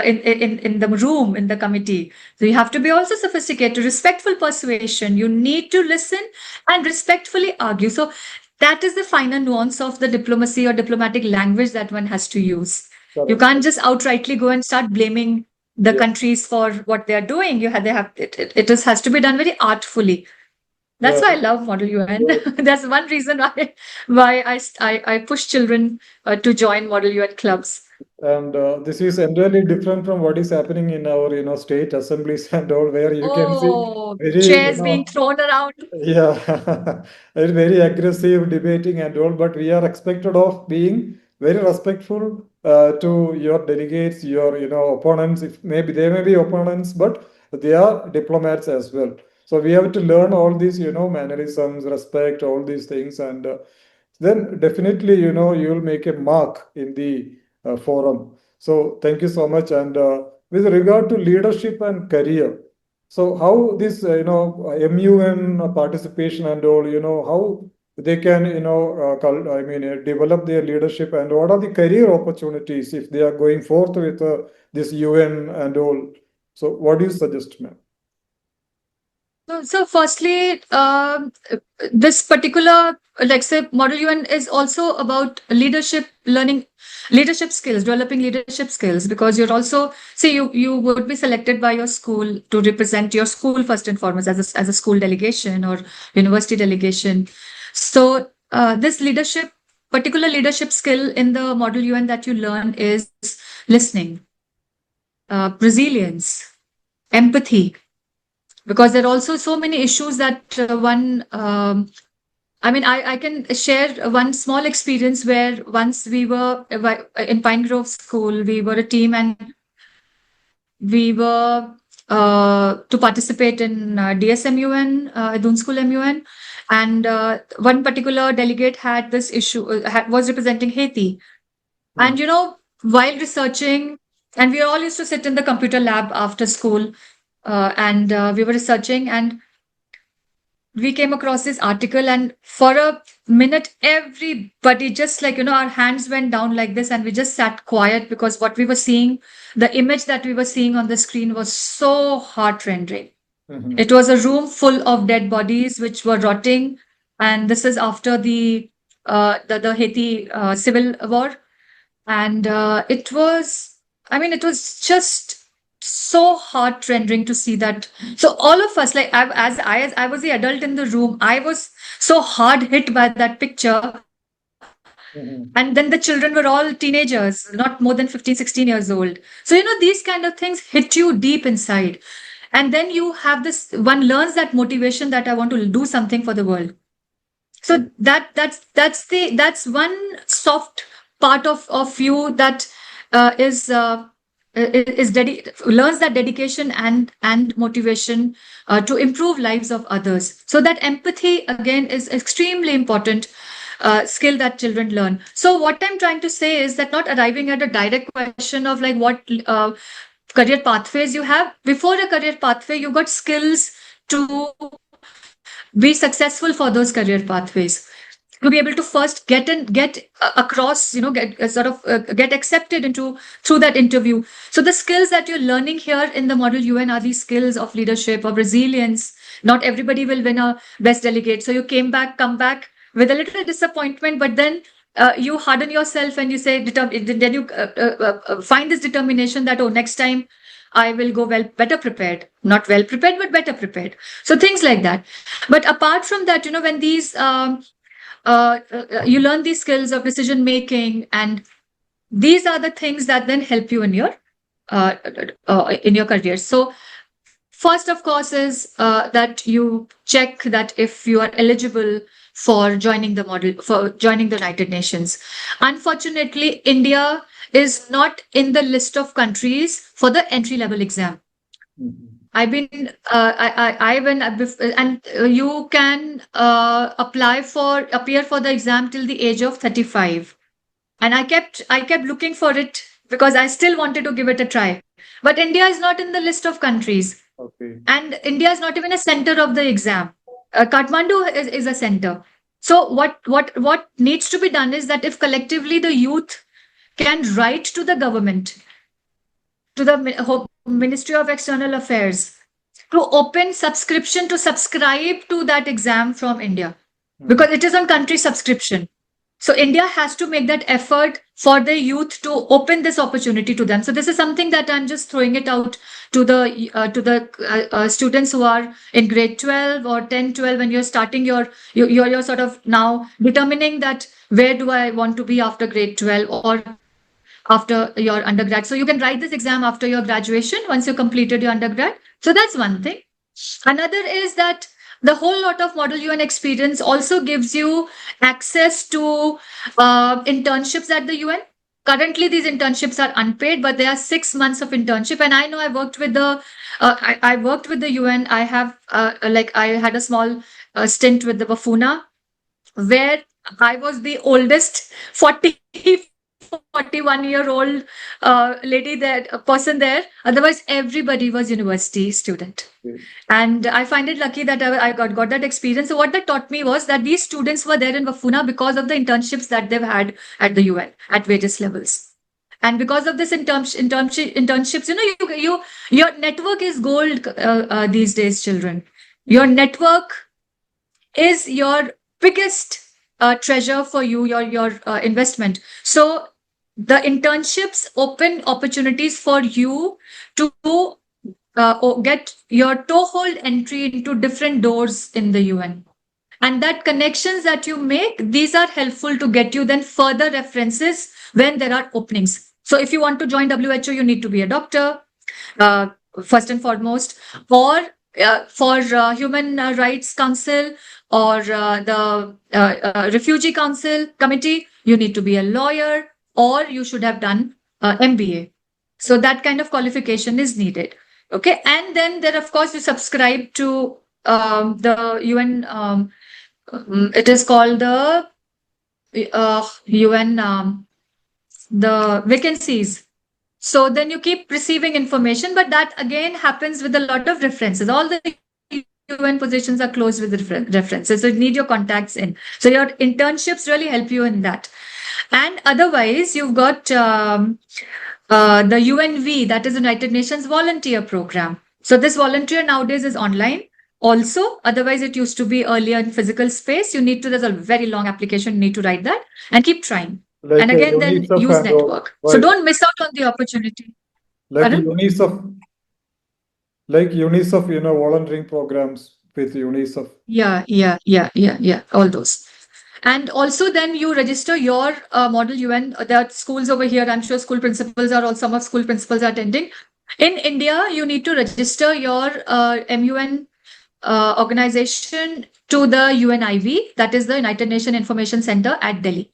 in the room in the committee. So you have to be also sophisticated, respectful persuasion. You need to listen and respectfully argue. So that is the finer nuance of the diplomacy or diplomatic language that one has to use. You correct. can't just outrightly go and start blaming the Yes, countries for what they are doing. They have has to be done very artfully. That's yeah, why I love Model UN. yes. That's one reason why I push children to join Model UN clubs. And this is entirely different from what is happening in our, state assemblies and all, where you can see Oh, very, chairs being thrown around. yeah, a very aggressive debating and all, but we are expected of being very respectful to your delegates, your, opponents. If maybe they may be opponents, but they are diplomats as well. So we have to learn all these, mannerisms, respect, all these things, and then definitely, you'll make a mark in the forum. So thank you so much. And with regard to leadership and career, so how this, MUN participation and all, how they can, develop their leadership, and what are the career opportunities if they are going forth with this UN and all. So what do you suggest, ma'am? So firstly, this particular, like say, Model UN is also about leadership, learning leadership skills, developing leadership skills, because you're also, see, you would be selected by your school to represent your school first and foremost as a school delegation or university delegation. So this particular leadership skill in the Model UN that you learn is listening, resilience, empathy, because there are also so many issues that one I mean, I can share one small experience where once we were in Pine Grove School, we were a team and we were to participate in DSMUN, Dun School MUN, and one particular delegate had this issue, was representing Haiti. And, while researching, and we all used to sit in the computer lab after school, and we were researching, and we came across this article, and for a minute everybody just like our hands went down like this, and we just sat quiet, because what we were seeing, the image that we were seeing on the screen was so heart-rending. Mhm. It was a room full of dead bodies which were rotting, and this is after the Haiti civil war. And it was just so heart-rending to see that. So all of us, like as I was the adult in the room, I was so hard hit by that picture. Mhm. And then the children were all teenagers, not more than 15, 16 years old. So, these kind of things hit you deep inside. And then you have this, one learns that motivation that I want to do something for the world. So that's one soft part of you that is learns that dedication and motivation to improve lives of others. So that empathy again is extremely important skill that children learn. So what I'm trying to say is that not arriving at a direct question of like what career pathways you have. Before a career pathway, you got skills to be successful for those career pathways, to be able to first get across, get sort of get accepted into through that interview. So the skills that you're learning here in the model UN are these skills of leadership, of resilience. Not everybody will win a best delegate, so you come back with a little disappointment, but then you harden yourself and you say, then you find this determination that, oh, next time I will go better prepared, not well prepared, but better prepared. So things like that. But apart from that, when these you learn these skills of decision making, and these are the things that then help you in your career. So first, of course, is that you check that if you are eligible for joining the United Nations. Unfortunately, India is not in the list of countries for the entry level exam. I've been, and you can appear for the exam till the age of 35. And I kept looking for it because I still wanted to give it a try. But India is not in the list of countries. Okay. And India is not even a center of the exam. Kathmandu is a center. So what needs to be done is that if collectively the youth can write to the government, to the Ministry of External Affairs, to open subscription to subscribe to that exam from India, because it is on country subscription. So India has to make that effort for the youth to open this opportunity to them. So this is something that I'm just throwing it out to the students who are in grade 12 or 10, 12, when you're starting you're sort of now determining that where do I want to be after grade 12 or after your undergrad. So you can write this exam after your graduation once you completed your undergrad. So that's one thing. Another is that the whole lot of Model UN experience also gives you access to internships at the UN. Currently, these internships are unpaid, but they are 6 months of internship. And I know I worked with I worked with the UN. I have I had a small stint with the Bafuna, where I was the oldest 41-year-old lady there, a person there. Otherwise, everybody was university student. And I find it lucky that I got that experience. So what that taught me was that these students were there in Wafuna because of the internships that they've had at the UN at various levels. And because of this internships, your network is gold these days, children. Your network is your biggest treasure for you, your investment. So the internships open opportunities for you to get your toehold entry into different doors in the UN. And that connections that you make, these are helpful to get you then further references when there are openings. So if you want to join WHO, you need to be a doctor, first and foremost, or for Human Rights Council or the Refugee Council Committee, you need to be a lawyer, or you should have done MBA. So that kind of qualification is needed. Okay. And then there, of course, you subscribe to the UN, it is called the UN, the vacancies. So then you keep receiving information, but that again happens with a lot of references. All the UN positions are closed with references. So you need your contacts in. So your internships really help you in that. And otherwise, you've got the UNV, that is the United Nations Volunteer Program. So this volunteer nowadays is online also. Otherwise, it used to be earlier in physical space. There's a very long application, you need to write that and keep trying. Like and again, then UNICEF use and all, network. right. So don't miss out on the opportunity. Like Pardon? UNICEF, volunteering programs with UNICEF. Yeah. All those. And also then you register your Model UN. There are schools over here. I'm sure school principals some of school principals are attending. In India, you need to register your MUN organization to the UNIV, that is the United Nations Information Center at Delhi.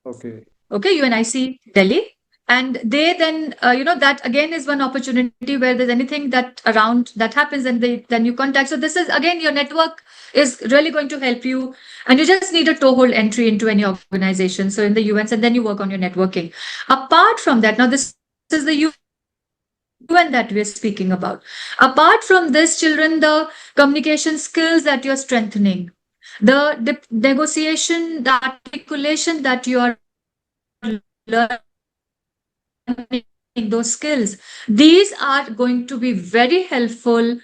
Okay. Okay, UNIC Delhi. And they then, that again is one opportunity where there's anything that around that happens, and then you contact. So this is again, your network is really going to help you, and you just need a toehold entry into any organization. So in the UNs, and then you work on your networking. Apart from that, now this is the UN that we're speaking about. Apart from this, children, the communication skills that you're strengthening, the negotiation, the articulation that you are learning, those skills, these are going to be very helpful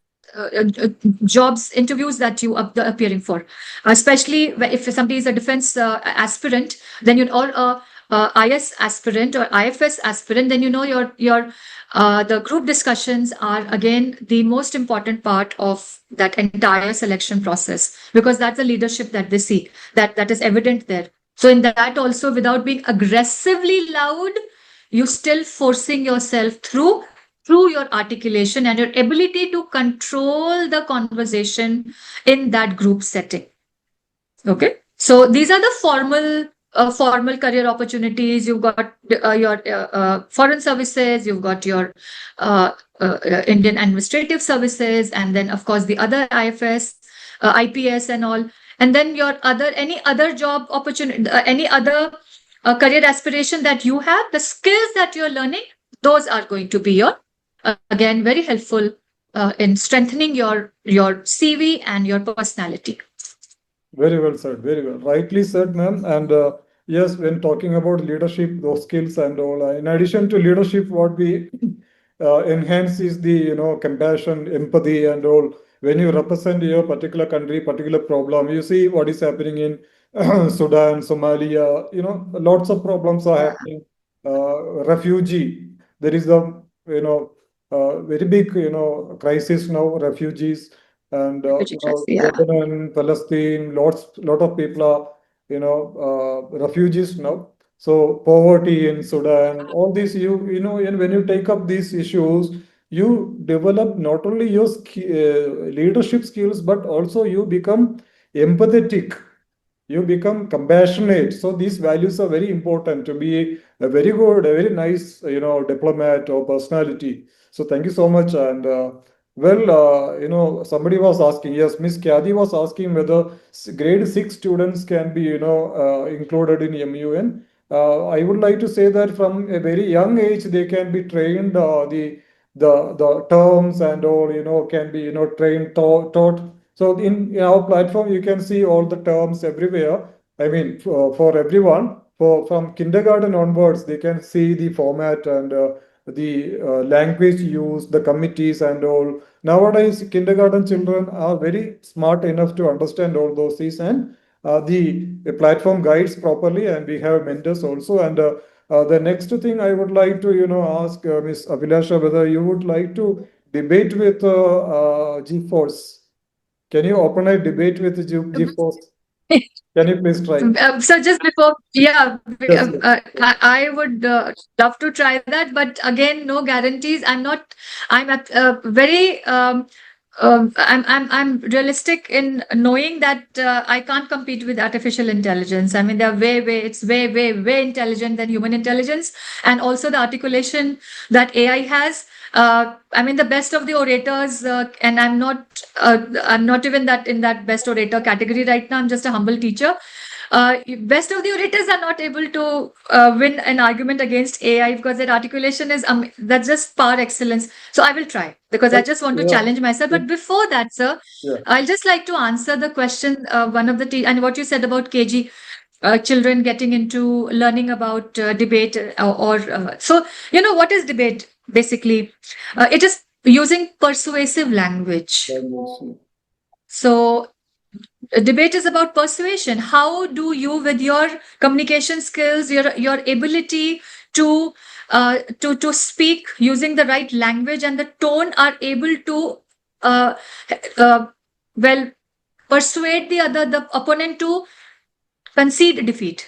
jobs interviews that you are appearing for, especially if somebody is a defense aspirant, then or IS aspirant or IFS aspirant, then your the group discussions are again the most important part of that entire selection process, because that's the leadership that they see, that is evident there. So in that also, without being aggressively loud, you still forcing yourself through your articulation and your ability to control the conversation in that group setting. Okay, so these are the formal career opportunities. You've got your foreign services, you've got your Indian administrative services, and then of course the other IFS, IPS, and all. And then your any other job opportunity, any other career aspiration that you have, the skills that you're learning, those are going to be your again very helpful in strengthening your CV and your personality. Very well said. Very well. Rightly said, ma'am. And yes, when talking about leadership, those skills and all, in addition to leadership, what we enhance is the compassion, empathy, and all. When you represent your particular country, particular problem, you see what is happening in Sudan, Somalia. Lots of problems are happening. Refugee. There is a very big crisis now. Refugees. And Lebanon, Palestine, lot of people are refugees now. So poverty in Sudan, all these and when you take up these issues, you develop not only your leadership skills, but also you become empathetic. You become compassionate. So these values are very important to be a very good, a very nice, diplomat or personality. So thank you so much. And somebody was asking, yes, Miss Kyadi was asking whether grade 6 students can be, included in MUN. I would like to say that from a very young age, they can be trained, the terms and all, can be, trained, taught. So in our platform, you can see all the terms everywhere. I mean, for everyone, from kindergarten onwards, they can see the format and the language used, the committees and all. Nowadays, kindergarten children are very smart enough to understand all those things, and the platform guides properly, and we have mentors also. And the next thing I would like to, ask Ms. Abhilasha whether you would like to debate with G-Force. Can you open a debate with G-Force? Can you please try? So just before, Yes, yes. I would love to try that, but again, no guarantees. I'm very I'm realistic in knowing that I can't compete with artificial intelligence. I mean, they're it's way intelligent than human intelligence, and also the articulation that AI has. I mean, the best of the orators, and I'm not even that in that best orator category right now. I'm just a humble teacher. Best of the orators are not able to win an argument against AI, because their articulation is that's just par excellence. So I will try, because I just want to challenge myself. But before that, sir, I'll just like to answer the question, one of the and what you said about KG. Children getting into learning about debate so what is debate basically? It is using persuasive language. So debate is about persuasion. How do you, with your communication skills, your ability to speak using the right language and the tone, are able to persuade the opponent to concede defeat,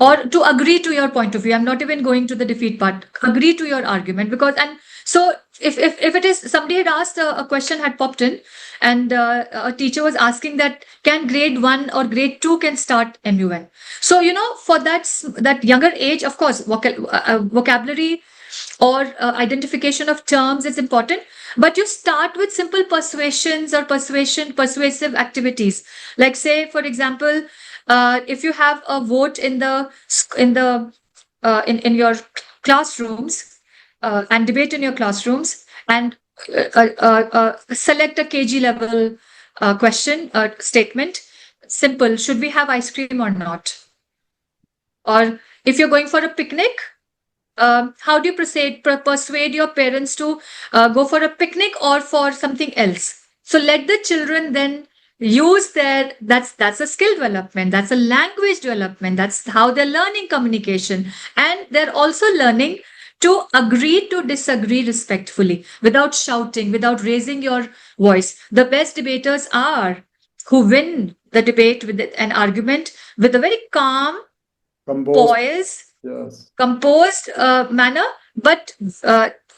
or to agree to your point of view. I'm not even going to the defeat part. Agree to your argument, because and So if it is, somebody had asked, a question had popped in, and a teacher was asking that can grade 1 or grade 2 can start MUN. So for that younger age, of course, vocabulary or identification of terms is important, but you start with simple persuasions or persuasive activities, like, say, for example, if you have a vote in your classrooms, and debate in your classrooms, and select a KG level question statement. Simple: should we have ice cream or not? Or if you're going for a picnic, how do you persuade your parents to go for a picnic or for something else? So let the children then use that's a skill development, that's a language development, that's how they're learning communication, and they're also learning to agree to disagree respectfully, without shouting, without raising your voice. The best debaters are who win the debate with an argument with a very calm, Composed. poised, Yes. composed manner, but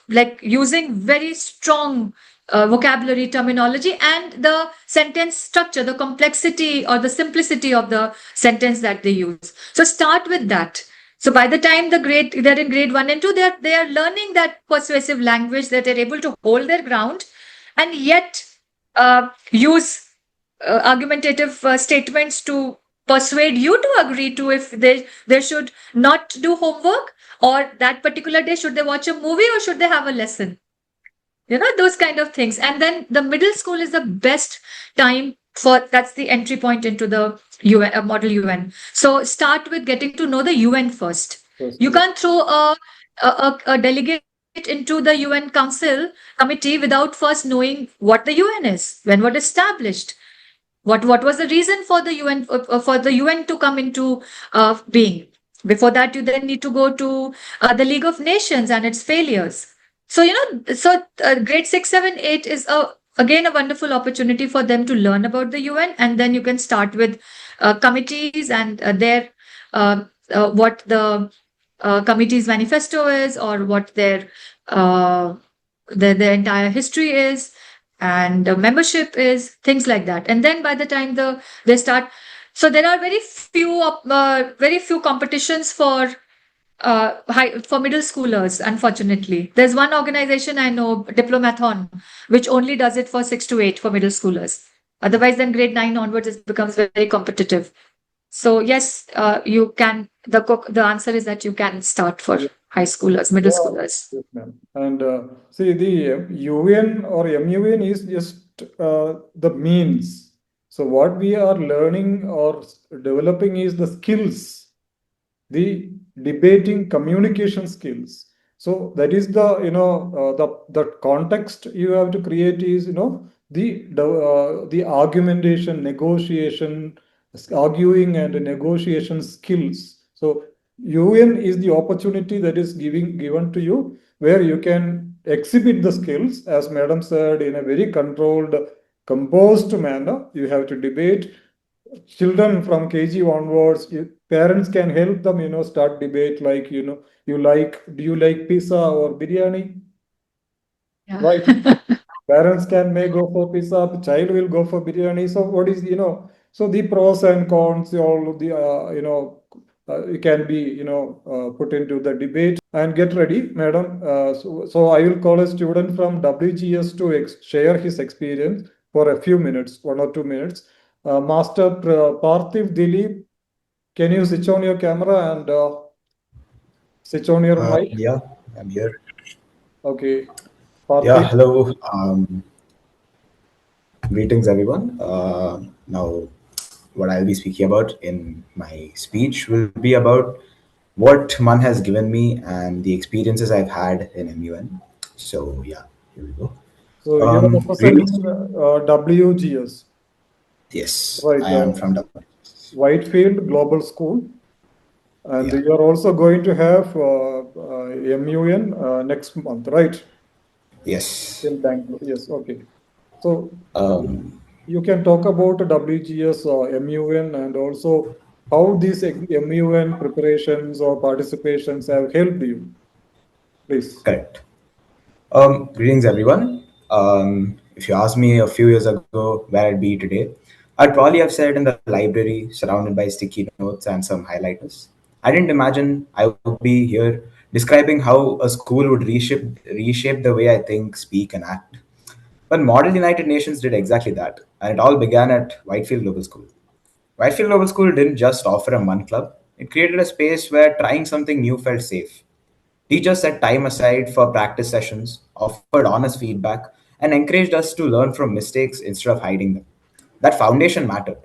like using very strong vocabulary, terminology, and the sentence structure, the complexity or the simplicity of the sentence that they use. So start with that. So by the time they're in grade 1 and 2, they are learning that persuasive language, that they're able to hold their ground and yet use argumentative statements to persuade you to agree to if they should not do homework, or that particular day should they watch a movie or should they have a lesson. Those kind of things. And then the middle school is the best time that's the entry point into the UN, model UN. So start with getting to know the UN first. You can't throw a delegate into the UN Council committee without first knowing what the UN is, when was established, what was the reason for the UN to come into being. Before that, you then need to go to the League of Nations and its failures. So grade 6, 7, 8 is again a wonderful opportunity for them to learn about the UN, and then you can start with committees and their what the committee's manifesto is, or what their entire history is, and membership is, things like that. And then by the time they start, so there are very few competitions for middle schoolers. Unfortunately, there's one organization I know, Diplomathon, which only does it for 6 to 8 for middle schoolers. Otherwise, then grade 9 onwards, it becomes very competitive. So yes, you can. The answer is that you can start for high schoolers, middle schoolers. Yes, ma'am. And see, the UN or MUN is just the means. So what we are learning or developing is the skills, the debating communication skills. So that is the the context you have to create is the argumentation, negotiation, arguing and negotiation skills. So UN is the opportunity that is given to you, where you can exhibit the skills, as Madam said, in a very controlled, composed manner. You have to debate. Children from KG onwards, parents can help them, start debate like, do you like pizza or biryani? Yeah. Right. Parents may go for pizza, the child will go for biryani. So what is, so the pros and cons, all the, it can be, put into the debate. And get ready, madam. So I will call a student from WGS to share his experience for a few minutes, 1 or 2 minutes. Master Parthiv Dilip, can you switch on your camera and switch on your mic? Yeah, I'm here. Okay. Yeah, Parthiv. hello. Greetings, everyone. Now, what I'll be speaking about in my speech will be about what MUN has given me and the experiences I've had in MUN. So, yeah, here we go. So you are Really? representing WGS. Yes, Right. I am from WGS. Whitefield Global School. And Yeah. you are also going to have MUN next month, right? Yes. In Bangalore. Yes, okay. So you can talk about WGS or MUN, and also how these MUN preparations or participations have helped you, please. Correct. Greetings, everyone. If you asked me a few years ago where I'd be today, I'd probably have said in the library, surrounded by sticky notes and some highlighters. I didn't imagine I would be here describing how a school would reshape the way I think, speak, and act. But Model United Nations did exactly that, and it all began at Whitefield Global School. Whitefield Global School didn't just offer a MUN club; it created a space where trying something new felt safe. Teachers set time aside for practice sessions, offered honest feedback, and encouraged us to learn from mistakes instead of hiding them. That foundation mattered.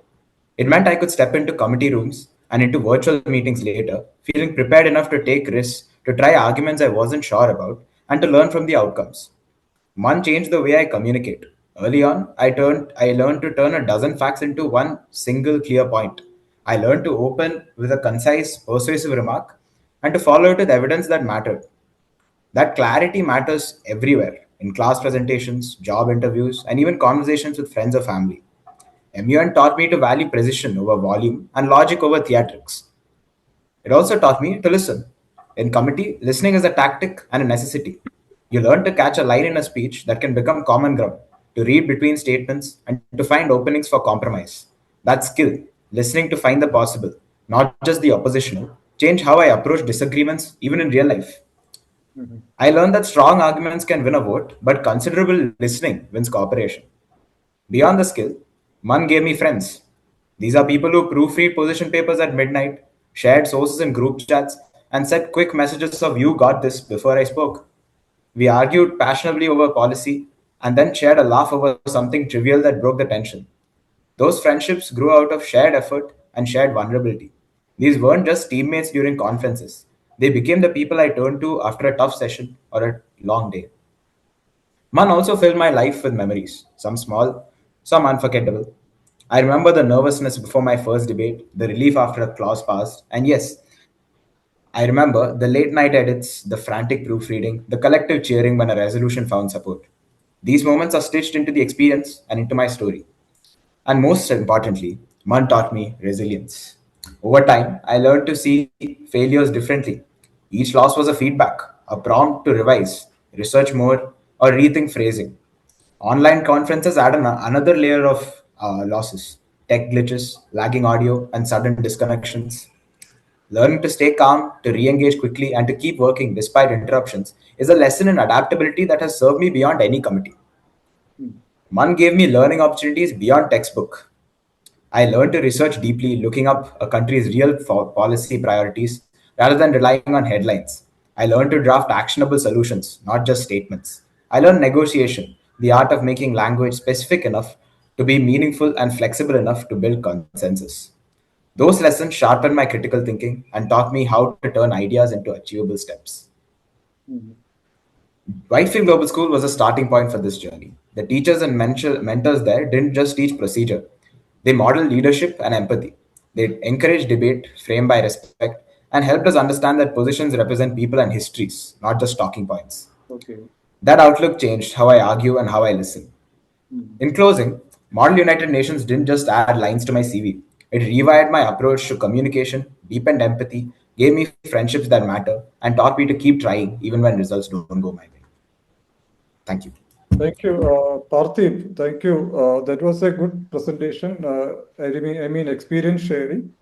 It meant I could step into committee rooms and into virtual meetings later, feeling prepared enough to take risks, to try arguments I wasn't sure about, and to learn from the outcomes. MUN changed the way I communicate. Early on, I learned to turn a dozen facts into one single clear point. I learned to open with a concise, persuasive remark and to follow it with evidence that mattered. That clarity matters everywhere in class presentations, job interviews, and even conversations with friends or family. MUN taught me to value precision over volume and logic over theatrics. It also taught me to listen. In committee, listening is a tactic and a necessity. You learn to catch a line in a speech that can become common ground, to read between statements, and to find openings for compromise. That skill, listening to find the possible, not just the oppositional, changed how I approach disagreements even in real life. Mhm. I learned that strong arguments can win a vote, but considerable listening wins cooperation. Beyond the skill, MUN gave me friends. These are people who proofread position papers at midnight, shared sources in group chats, and sent quick messages of you got this before I spoke. We argued passionately over policy and then shared a laugh over something trivial that broke the tension. Those friendships grew out of shared effort and shared vulnerability. These weren't just teammates during conferences, they became the people I turned to after a tough session or a long day. MUN also filled my life with memories, some small, some unforgettable. I remember the nervousness before my first debate, the relief after a clause passed, and yes, I remember the late night edits, the frantic proofreading, the collective cheering when a resolution found support. These moments are stitched into the experience and into my story. And most importantly, MUN taught me resilience. Over time, I learned to see failures differently. Each loss was a feedback, a prompt to revise, research more, or rethink phrasing. Online conferences add another layer of losses, tech glitches, lagging audio, and sudden disconnections. Learning to stay calm, to re engage quickly, and to keep working despite interruptions is a lesson in adaptability that has served me beyond any committee. Mm. MUN gave me learning opportunities beyond textbook. I learned to research deeply, looking up a country's real policy priorities rather than relying on headlines. I learned to draft actionable solutions, not just statements. I learned negotiation, the art of making language specific enough to be meaningful and flexible enough to build consensus. Those lessons sharpened my critical thinking and taught me how to turn ideas into achievable steps. Mhm. Whitefield Global School was a starting point for this journey. The teachers and mentors there didn't just teach procedure, they modeled leadership and empathy. They encouraged debate, framed by respect, and helped us understand that positions represent people and histories, not just talking points. Okay. That outlook changed how I argue and how I listen. Mhm. In closing, Model United Nations didn't just add lines to my CV. It rewired my approach to communication, deepened empathy, gave me friendships that matter, and taught me to keep trying even when results don't go my way. Thank you. Thank you, Parthiv. Thank you. That was a good presentation. I mean, experience sharing.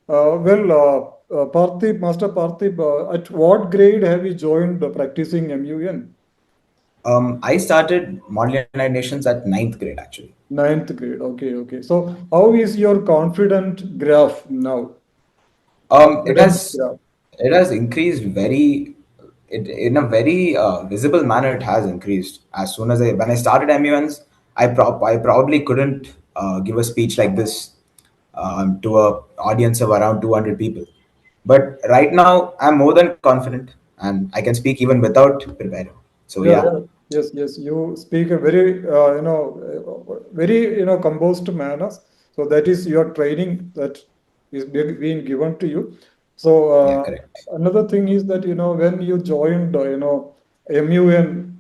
Parthiv, Master Parthiv, at what grade have you joined practicing MUN? I started Model United Nations at ninth grade, actually. Ninth grade. Okay, okay. So, how is your confident graph now? Um, it Confidence has graph. it has increased in a very visible manner. It has increased as soon as when I started MUNs, I probably couldn't give a speech like this to a audience of around 200 people. But right now, I'm more than confident, and I can speak even without preparing. So Yeah, yeah, yeah, yes, yes. You speak a very, very, composed manners. So that is your training that is being given to you. So yeah, correct. another thing is that when you joined, MUN,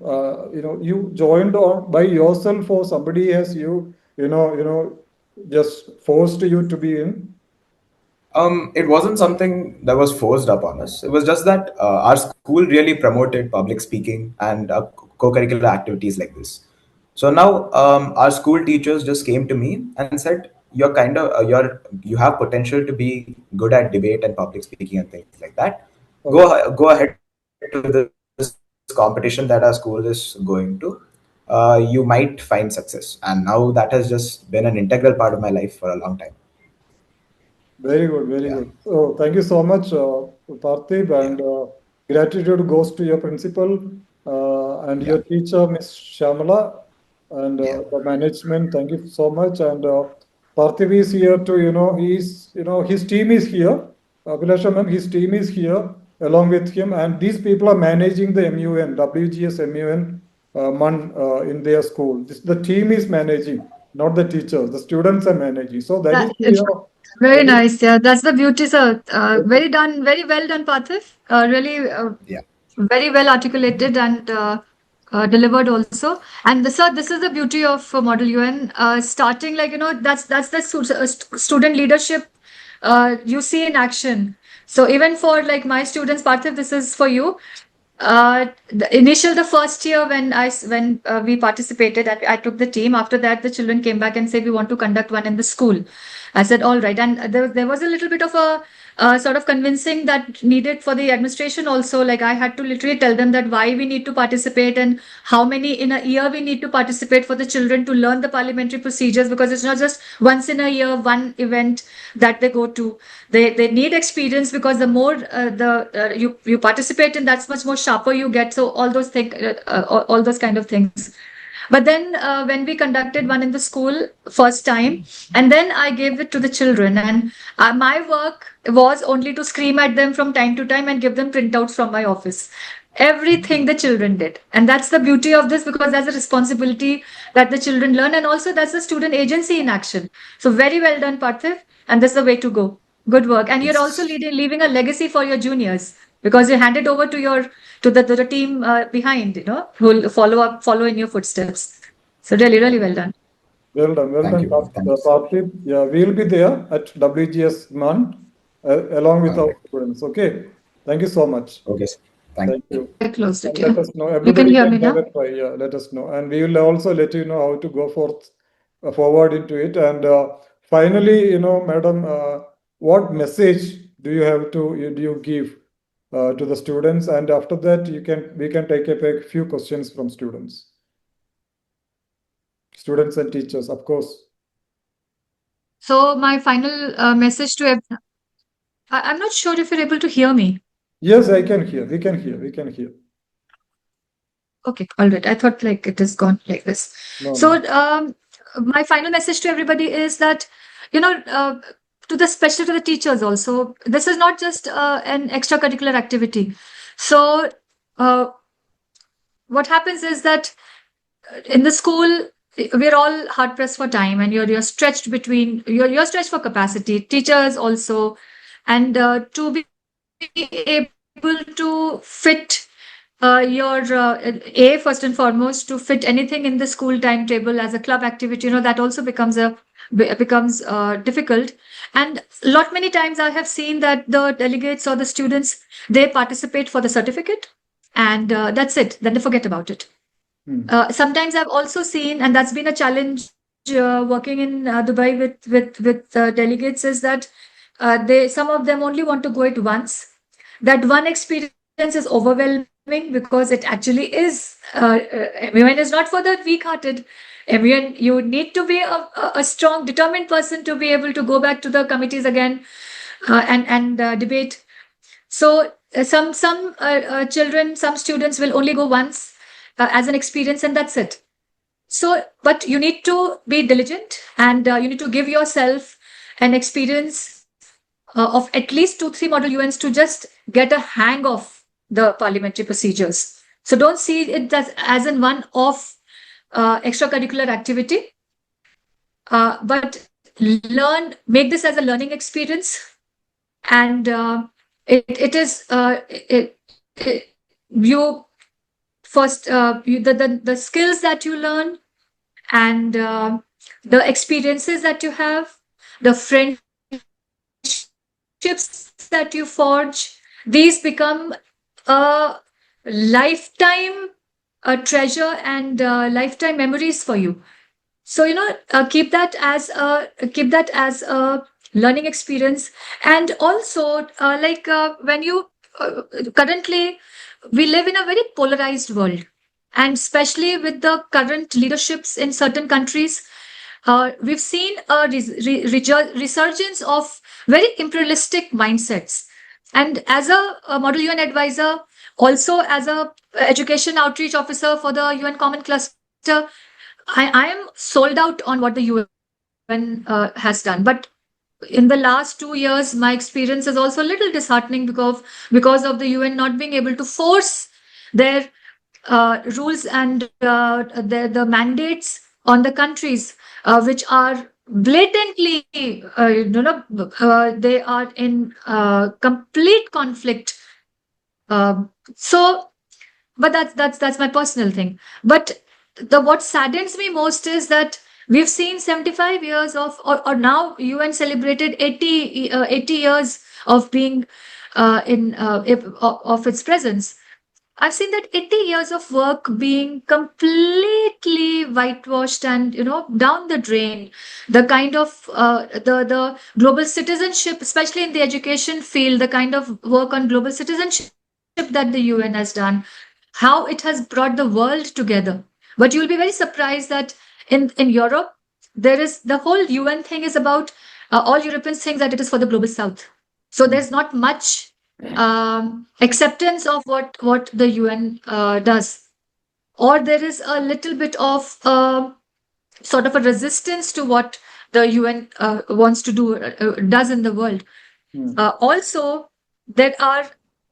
you joined on by yourself or somebody has just forced you to be in. It wasn't something that was forced upon us. It was just that our school really promoted public speaking and co-curricular activities like this. So now our school teachers just came to me and said, "You're kind of you have potential to be good at debate and public speaking and things like that. Okay. Go ahead to this competition that our school is going to. You might find success." And now that has just been an integral part of my life for a long time. Very good, Yeah, very good. So thank you so much, Parthiv, yeah, and gratitude goes to your principal and yeah, your teacher, Miss Shamala, and yeah. the management. Thank you so much. And Parthiv is here to, his team is here. Abhilasha ma'am, his team is here along with him, and these people are managing the MUN, WGS MUN MUN in their school. The team is managing, not the teachers. The students are managing. So that is, Very that is nice. Yeah, that's the beauty, sir. Very done. Very well done, Parthiv. Really, Yeah. very well articulated and delivered also. And sir, this is the beauty of Model UN. Starting like that's the student leadership you see in action. So even for like my students, Parthiv, this is for you. The first year when we participated and I took the team. After that, the children came back and said we want to conduct one in the school. I said all right, and there was a little bit of a sort of convincing that needed for the administration also. Like I had to literally tell them that why we need to participate and how many in a year we need to participate for the children to learn the parliamentary procedures, because it's not just once in a year one event that they go to. They need experience, because the more you participate in, that's much more sharper you get. So all those things, all those kind of things. But then when we conducted one in the school first time, and then I gave it to the children, and my work was only to scream at them from time to time and give them printouts from my office. Everything the children did, and that's the beauty of this, because that's a responsibility that the children learn, and also that's the student agency in action. So very well done, Parthiv, and this is the way to go. Good work, and you're also It's leaving a legacy for your juniors, because you hand it over to the team behind, who will follow in your footsteps. So really, really well done. well Thank done, you. Thank you, sir. Parthiv. Yeah, we'll be there at WGS MUN along with All our right. students. Okay. Thank you so much. Okay, sir. Thank Thank you. you. I closed it, And yeah. let us know. You can Everybody hear can me have now? a try. Yeah, let us know. And we will also let you know how to go forward into it. And finally, madam, what message do you give to the students? And after that, we can take up a few questions from students and teachers, of course. So my final message to I'm not sure if you're able to hear me. Yes, I can hear. We can hear. We can hear. Okay, all right. I thought like it has gone like this. No, So no. my final message to everybody is that, especially to the teachers also, this is not just an extracurricular activity. So uh, what happens is that in the school, we're all hard pressed for time, and you're stretched between you're stretched for capacity. Teachers also, and to be able to fit your a first and foremost, to fit anything in the school timetable as a club activity, that also becomes difficult. And lot many times I have seen that the delegates or the students, they participate for the certificate, and that's it, then they forget about it. Hmm. Sometimes I've also seen, and that's been a challenge working in Dubai with delegates, is that they some of them only want to go it once. That one experience is overwhelming, because it actually is. MUN is not for the weak-hearted. MUN, you need to be a strong, determined person to be able to go back to the committees again and debate. So some children, some students will only go once as an experience, and that's it. So, but you need to be diligent, and you need to give yourself an experience of at least 2-3 model UNs to just get a hang of the parliamentary procedures. So don't see it as in one off extracurricular activity, but make this as a learning experience. And it is you first the skills that you learn, and the experiences that you have, the friendships that you forge, these become a lifetime treasure and lifetime memories for you. So, keep that as a learning experience. And also, when you currently, we live in a very polarized world, and especially with the current leaderships in certain countries, we've seen a resurgence of very imperialistic mindsets. And as a model UN advisor, also as a education outreach officer for the UN Common Cluster, I am sold out on what the UN has done. But in the last 2 years, my experience is also a little disheartening because of the UN not being able to force their rules and the mandates on the countries, which are blatantly, they are in complete conflict. So, but that's my personal thing. But the what saddens me most is that we've seen 75 years or now UN celebrated 80 years of being of its presence. I've seen that 80 years of work being completely whitewashed and, down the drain. The kind of the global citizenship, especially in the education field, the kind of work on global citizenship that the UN has done, how it has brought the world together. But you'll be very surprised that in Europe, there is the whole UN thing is about all Europeans think that it is for the global south. So there's not much acceptance of what the UN does, or there is a little bit of sort of a resistance to what the UN wants to do does in the world. Also, there are,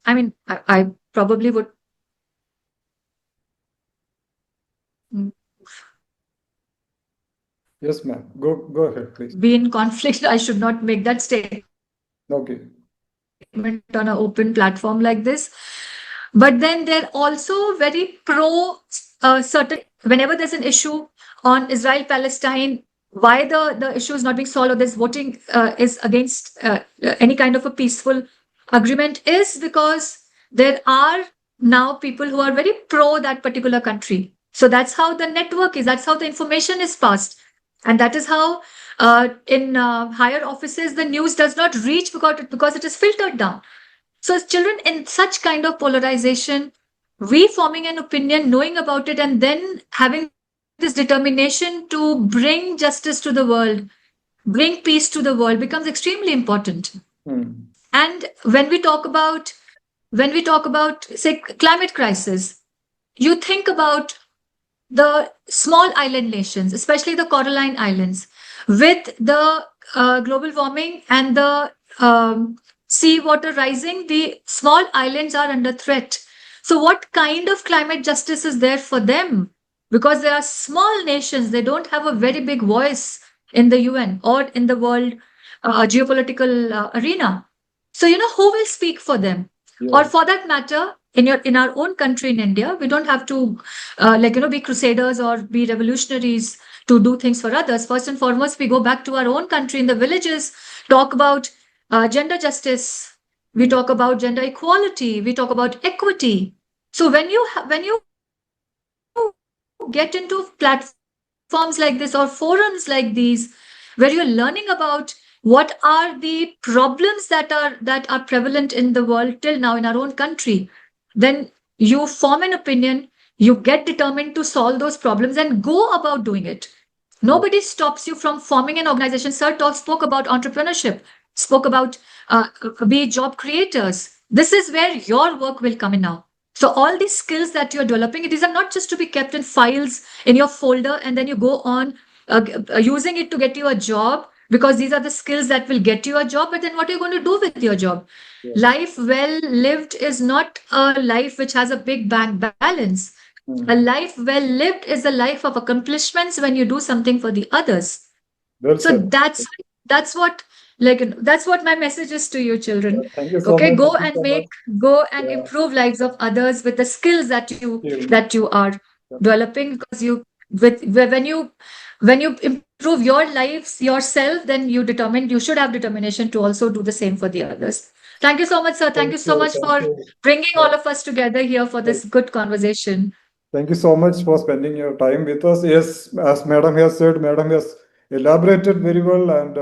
I mean, I probably would. Yes, ma'am. Go ahead, please. Be in conflict. I should not make that statement Okay. on an open platform like this. But then they're also very pro certain, whenever there's an issue on Israel Palestine, why the issue is not being solved, or this voting is against any kind of a peaceful agreement, is because there are now people who are very pro that particular country. So that's how the network is, that's how the information is passed. And that is how in higher offices, the news does not reach because it is filtered down. So as children in such kind of polarization, we forming an opinion, knowing about it, and then having this determination to bring justice to the world, bring peace to the world becomes extremely important. And when we talk about say climate crisis, you think about the small island nations, especially the Coraline Islands, with the global warming and the sea water rising, the small islands are under threat. So, what kind of climate justice is there for them? Because they are small nations, they don't have a very big voice in the UN or in the world geopolitical arena. So, who will speak for them? Or for that matter, in our own country in India, we don't have to be crusaders or be revolutionaries to do things for others. First and foremost, we go back to our own country in the villages, talk about gender justice, we talk about gender equality, we talk about equity. So when you get into platforms like this or forums like these, where you're learning about what are the problems that are prevalent in the world till now in our own country, then you form an opinion, you get determined to solve those problems and go about doing it. Nobody stops you from forming an organization. Sir spoke about entrepreneurship, spoke about be job creators. This is where your work will come in now. So all these skills that you're developing, these are not just to be kept in files in your folder and then you go on using it to get you a job, because these are the skills that will get you a job. But then what are you going to do with your job? Yes. Life well lived is not a life which has a big bank balance. A life well lived is a life of accomplishments when you do something for the others. Well so said. That's what that's what my message is to you, children. Thank you so much. Go and improve lives of others with the skills that you are developing, because when you improve your lives yourself, then you should have determination to also do the same for the others. Thank you so much, sir. Thank you so much for bringing all of us together here for this good conversation. Thank you so much for spending your time with us. Yes, as Madam has said, Madam has elaborated very well, and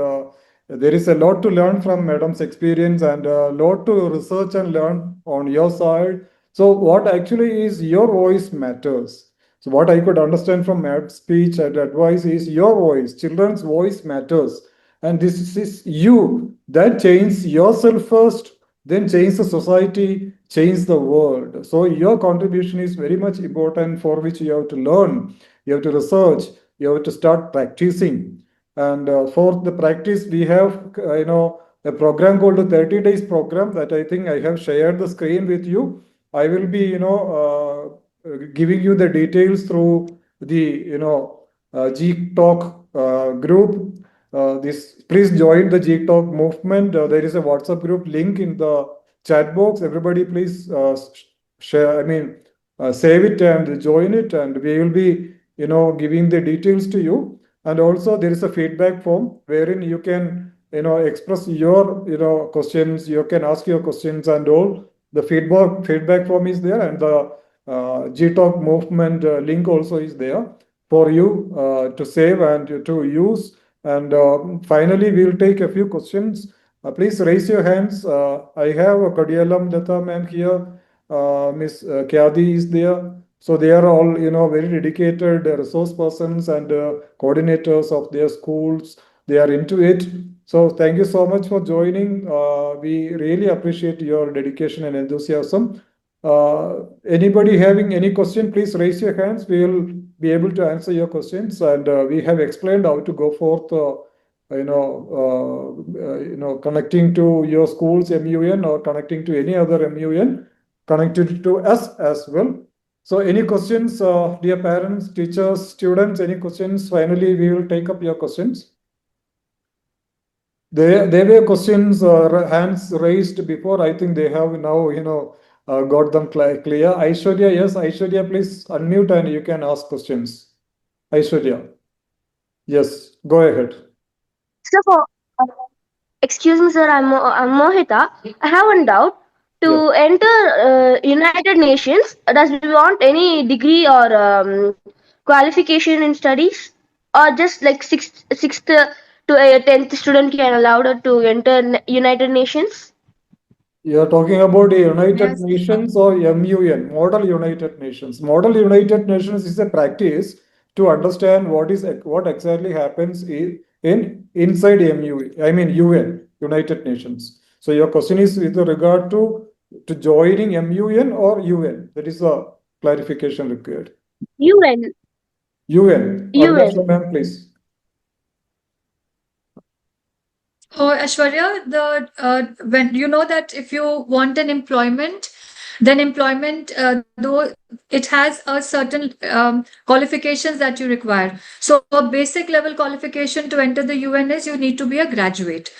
there is a lot to learn from Madam's experience and a lot to research and learn on your side. So, what actually is your voice matters. So, what I could understand from Madam's speech and advice is your voice, children's voice matters, and this is you that change yourself first, then change the society, change the world. So your contribution is very much important, for which you have to learn, you have to research, you have to start practicing. And for the practice, we have a program called the 30 days program that I think I have shared the screen with you. I will be giving you the details through the Geek Talk group. This Please join the Geek Talk movement. There is a WhatsApp group link in the chat box. Everybody, please share. Save it and join it, and we will be giving the details to you. And also, there is a feedback form wherein you can express your questions. You can ask your questions and all. The feedback form is there, and the GTalk movement link also is there for you to save and to use. And finally, we'll take a few questions. Please raise your hands. I have Kadialam Lata ma'am here. Miss Kyadi is there. So they are all, very dedicated resource persons and coordinators of their schools. They are into it. So thank you so much for joining. We really appreciate your dedication and enthusiasm. Anybody having any question, please raise your hands. We will be able to answer your questions. And we have explained how to go forth, connecting to your school's MUN or connecting to any other MUN, connected to us as well. So any questions, dear parents, teachers, students, any questions? Finally, we will take up your questions. There were questions, hands raised before. I think they have now, got them clear. Aishwarya, yes, Aishwarya, please unmute and you can ask questions. Aishwarya, yes, go ahead. So, excuse me, sir, I'm Mohita. I have one doubt. To enter United Nations, does we want any degree or qualification in studies, or just like sixth to a 10th student can allowed to enter United Nations? You are talking about the United Yes. Nations or MUN, Model United Nations. Model United Nations is a practice to understand what exactly happens in inside UN, United Nations. So your question is with regard to joining MUN or UN. That is a clarification required. UN. UN. Abhilasha ma'am, please. Oh, Ashwarya, when you know that if you want an employment, then employment, though it has a certain qualifications that you require. So a basic level qualification to enter the UN is you need to be a graduate.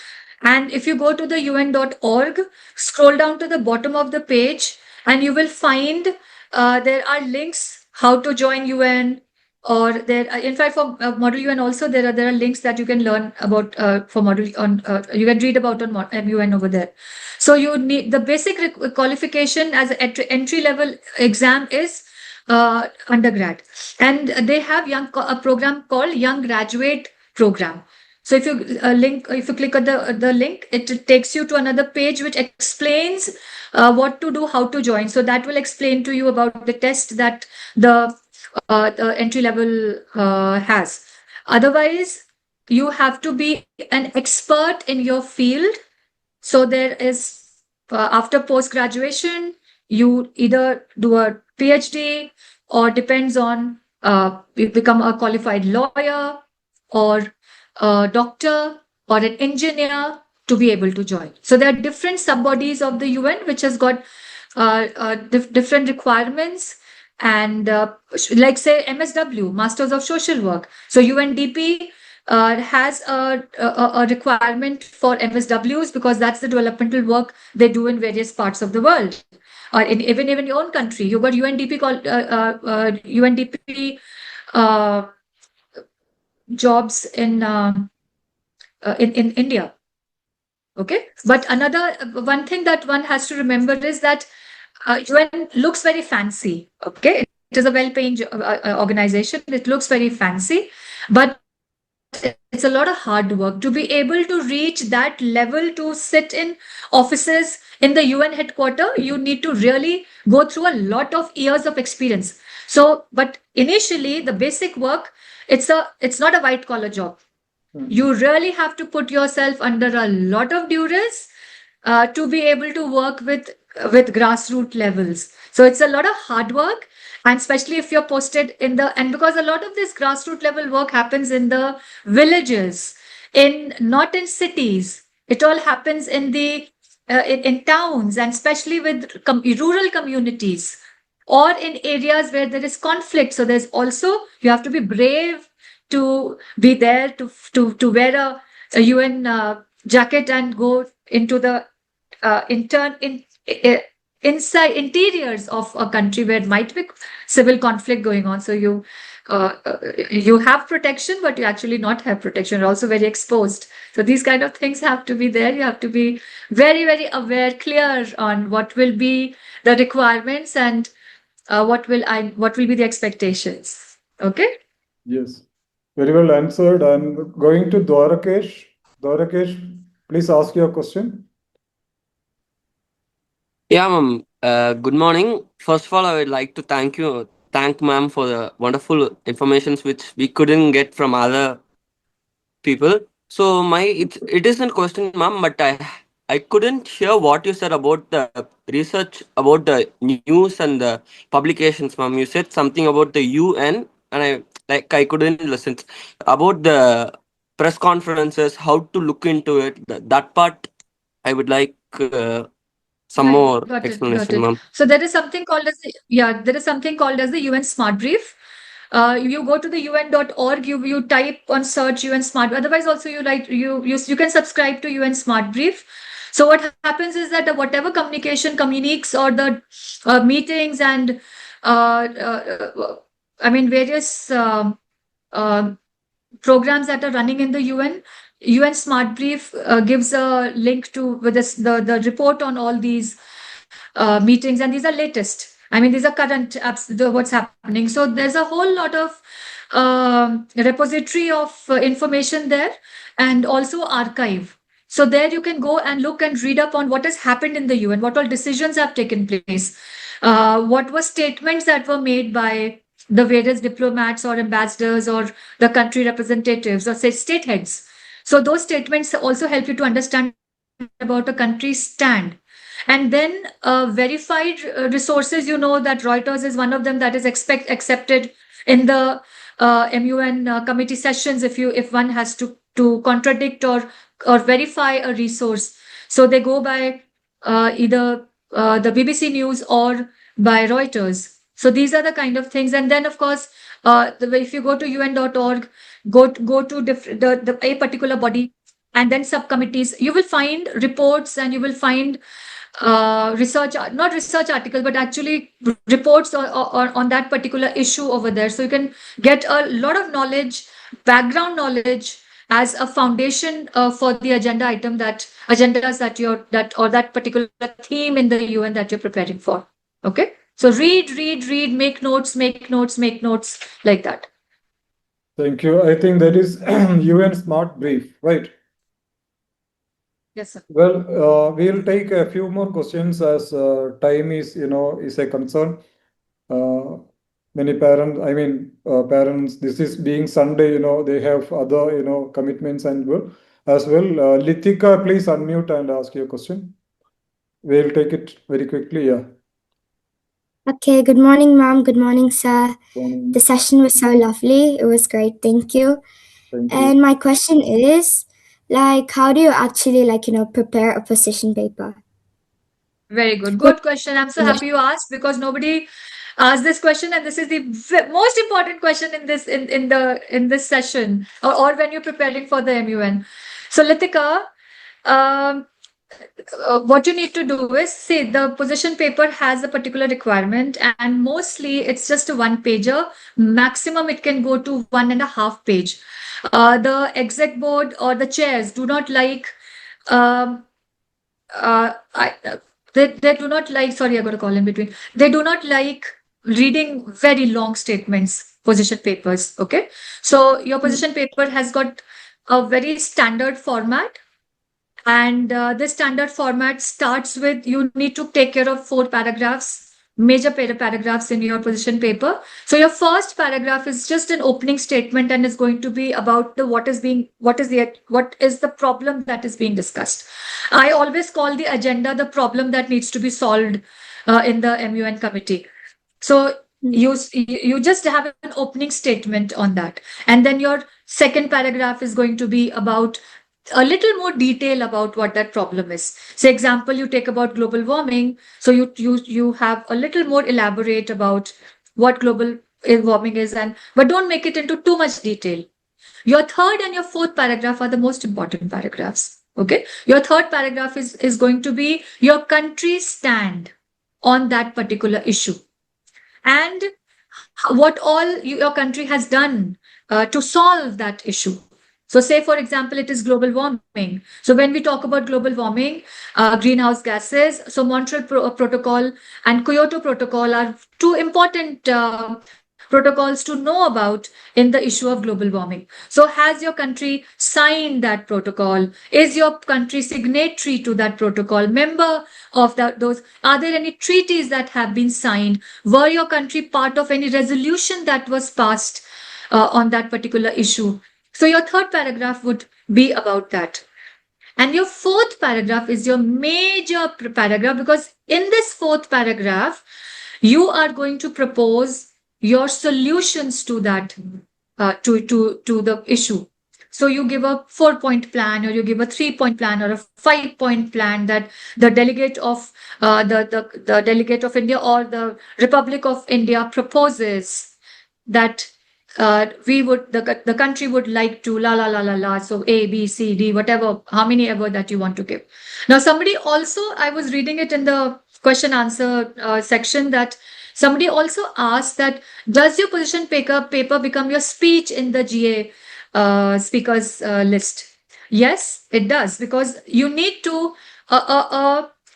And if you go to the UN.org, scroll down to the bottom of the page, and you will find there are links how to join UN, or there in fact for model UN also there are links that you can learn about for model on you can read about on MUN over there. So you need the basic qualification as an entry level exam is undergrad, and they have a program called Young Graduate Program. So if you if you click on the link, it takes you to another page which explains what to do, how to join. So that will explain to you about the test that the entry level has. Otherwise, you have to be an expert in your field. So there is after post graduation, you either do a PhD or depends on you become a qualified lawyer or a doctor or an engineer to be able to join. So there are different sub-bodies of the UN which has got different requirements. And like say MSW, Masters of Social Work. So UNDP has a requirement for MSWs because that's the developmental work they do in various parts of the world. Or even in your own country, you've got UNDP called UNDP jobs in India. Okay, but another one thing that one has to remember is that UN looks very fancy. Okay, it is a well-paying organization. It looks very fancy, but it's a lot of hard work to be able to reach that level to sit in offices in the UN headquarters. You need to really go through a lot of years of experience. So, but initially, the basic work, it's not a white collar job. You really have to put yourself under a lot of duress to be able to work with grassroots levels. So it's a lot of hard work, and especially if you're posted in the, and because a lot of this grassroots level work happens in the villages, in not in cities. It all happens in the in towns, and especially with rural communities or in areas where there is conflict. So there's also, you have to be brave to be there, to wear a UN jacket and go into the inside interiors of a country where might be civil conflict going on. So you have protection, but you actually not have protection. You're also very exposed. So these kind of things have to be there. You have to be very, very aware, clear on what will be the requirements and what will be the expectations. Okay. Yes, very well answered. I'm going to Dwarakesh. Dwarakesh, please ask your question. Yeah, ma'am. Good morning. First of all, I would like to thank ma'am for the wonderful informations which we couldn't get from other people. So it isn't a question, ma'am, but I couldn't hear what you said about the research about the news and the publications, ma'am. You said something about the UN, and I couldn't listen about the press conferences, how to look into it. That part I would like some Right, more got it, got explanation, it. ma'am. So there is something called as there is something called as the UN Smart Brief. You go to the UN.org, you type on search UN Smart. Otherwise, also you can subscribe to UN Smart Brief. So what happens is that whatever communication, communiques, or the meetings and I mean various programs that are running in the UN Smart Brief gives a link to with the report on all these meetings, and these are latest. I mean, these are current apps, what's happening. So there's a whole lot of repository of information there, and also archive. So there you can go and look and read up on what has happened in the UN, what all decisions have taken place, what were statements that were made by the various diplomats or ambassadors or the country representatives or say state heads. So those statements also help you to understand about a country's stand. And then verified resources, you know that Reuters is one of them that is accepted in the MUN committee sessions if one has to contradict or verify a resource. So they go by either the BBC News or by Reuters. So these are the kind of things. And then, of course, if you go to UN.org, go to a particular body and then subcommittees, you will find reports and you will find research, not research articles, but actually reports on that particular issue over there. So you can get a lot of knowledge, background knowledge as a foundation for the agenda item agendas that particular theme in the UN that you're preparing for. Okay. So read, make notes, like that. Thank you. I think that is UN Smart Brief, right? Yes, sir. Well, we'll take a few more questions as time is a concern. Many parents, this is being Sunday, they have other, commitments and as well. Lithika, please unmute and ask your question. We'll take it very quickly, yeah. Okay, good morning, ma'am. Good morning, sir. Morning. The session was so lovely. It was great. Thank you. Thank you. And my question is, how do you actually, prepare a position paper? Very good. Good question. I'm so happy you asked, because nobody asked this question, and this is the most important question in this session, or when you're preparing for the MUN. So, Litika, what you need to do is, see, the position paper has a particular requirement, and mostly it's just a one pager. Maximum it can go to 1.5 page. The exec board or the chairs do not like. They do not like. Sorry, I got a call in between. They do not like reading very long statements, position papers. Okay. So your position paper has got a very standard format. And this standard format starts with you need to take care of 4 paragraphs, major paragraphs in your position paper. So your first paragraph is just an opening statement and is going to be about the what is the problem that is being discussed. I always call the agenda the problem that needs to be solved in the MUN committee. So you just have an opening statement on that, and then your second paragraph is going to be about a little more detail about what that problem is. Say, example, you take about global warming, so you have a little more elaborate about what global warming is, and but don't make it into too much detail. Your third and your fourth paragraph are the most important paragraphs. Okay, your third paragraph is going to be your country's stand on that particular issue, and what all your country has done to solve that issue. So, say, for example, it is global warming. So, when we talk about global warming, greenhouse gases, so Montreal Protocol and Kyoto Protocol are two important protocols to know about in the issue of global warming. So, has your country signed that protocol? Is your country signatory to that protocol? Member of those? Are there any treaties that have been signed? Were your country part of any resolution that was passed on that particular issue? So your third paragraph would be about that. And your fourth paragraph is your major paragraph, because in this fourth paragraph, you are going to propose your solutions to that, to the issue. So you give a 4-point plan, or you give a 3-point plan, or a 5-point plan that the delegate of the delegate of India or the Republic of India proposes that the country would like to la. So A, B, C, D, whatever, how many ever that you want to give. Now, somebody also, I was reading it in the question answer section, that somebody also asked that does your position paper become your speech in the GA speakers list? Yes, it does, because you need to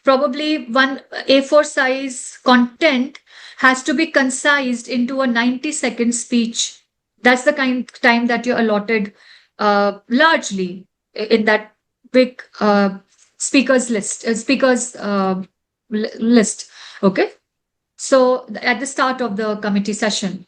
probably one A4 size content has to be concised into a 90-second speech. That's the kind time that you're allotted largely in that big speakers list. Okay. So at the start of the committee session.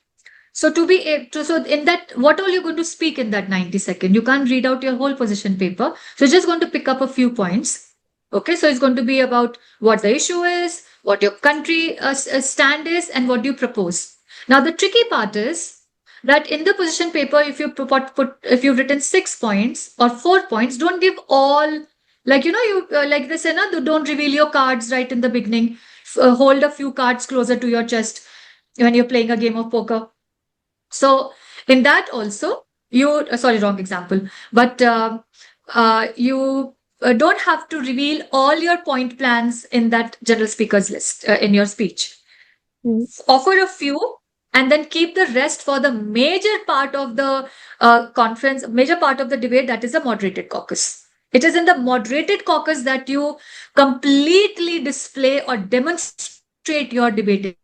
So so in that, what all you're going to speak in that 90-second? You can't read out your whole position paper. So you're just going to pick up a few points. Okay. So it's going to be about what the issue is, what your country stand is, and what you propose. Now, the tricky part is that in the position paper, if you if you've written 6 points or 4 points, don't give all, like, you like this, don't reveal your cards right in the beginning. Hold a few cards closer to your chest when you're playing a game of poker. So in that also, you sorry, wrong example, but you don't have to reveal all your point plans in that general speakers list in your speech. Offer a few and then keep the rest for the major part of the conference, major part of the debate, that is a moderated caucus. It is in the moderated caucus that you completely display or demonstrate your debating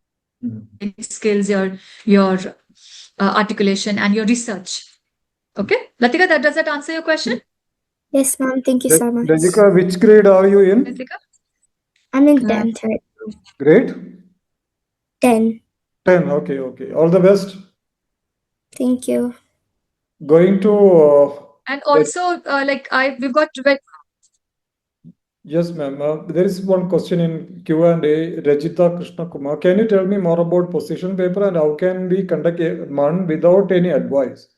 skills, your articulation, and your research. Okay, Latika, does that answer your question? Yes, ma'am. Thank you so much. Latika, which grade are you in? Latika? I'm in 10th right now. Grade? 10. 10. Okay. All the best. Thank you. Going to And also, we've got yes, ma'am. There is one question in Q&A. Rajita Krishna Kumar, can you tell me more about position paper and how can we conduct a MUN without any advice?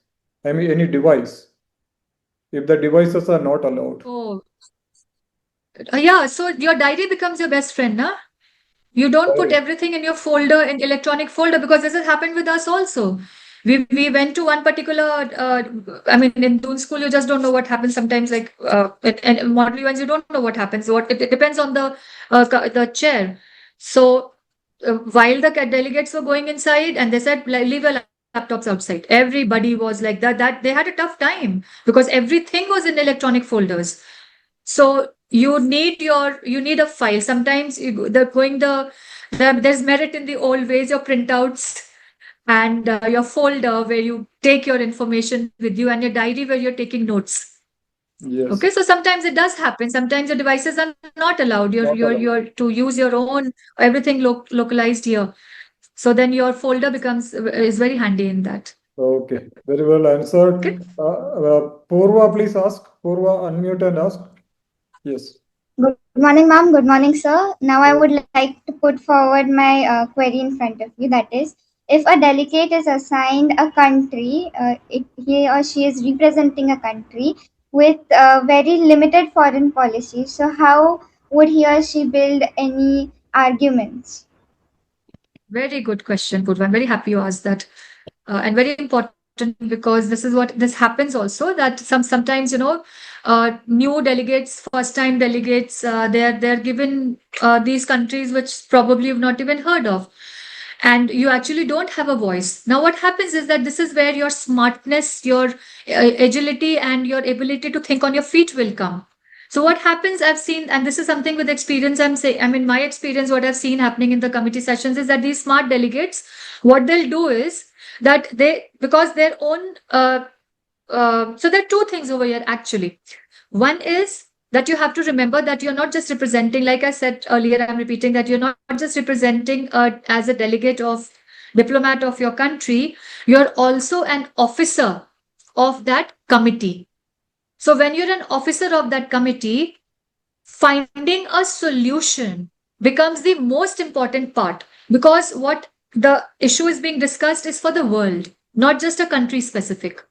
I mean, any device, if the devices are not allowed. yeah. So your diary becomes your best friend, nah? You don't put everything in your folder, in electronic folder, because this has happened with us also. We went to one particular, I mean, in Dune school, you just don't know what happens sometimes, like, and model events, you don't know what happens. It depends on the chair. So while the delegates were going inside and they said, leave your laptops outside, everybody was like that they had a tough time because everything was in electronic folders. So you need a file. Sometimes There's merit in the old ways, your printouts and your folder where you take your information with you, and your diary where you're taking notes. Yes. Okay, so sometimes it does happen. Sometimes your devices are not allowed. Not allowed. You're to use your own everything localized here. So then your folder becomes is very handy in that. Okay, very well answered. Okay. Purva, please ask. Purva, unmute and ask. Yes. Good morning, ma'am. Good morning, sir. Now I would like to put forward my query in front of you. That is, if a delegate is assigned a country, he or she is representing a country with very limited foreign policy. So how would he or she build any arguments? Very good question, Purva. I'm very happy you asked that. And very important because this is what this happens also, that sometimes new delegates, first time delegates, they're given these countries which probably you've not even heard of, and you actually don't have a voice. Now what happens is that this is where your smartness, your agility and your ability to think on your feet will come. So what happens, I've seen, and this is something with experience, my experience, what I've seen happening in the committee sessions is that these smart delegates, what they'll do is that because their own, so there are two things over here actually. One is that you have to remember that you're not just representing, like I said earlier, I'm repeating that you're not just representing as a delegate of diplomat of your country, you're also an officer of that committee. So when you're an officer of that committee, finding a solution becomes the most important part, because what the issue is being discussed is for the world, not just a country specific,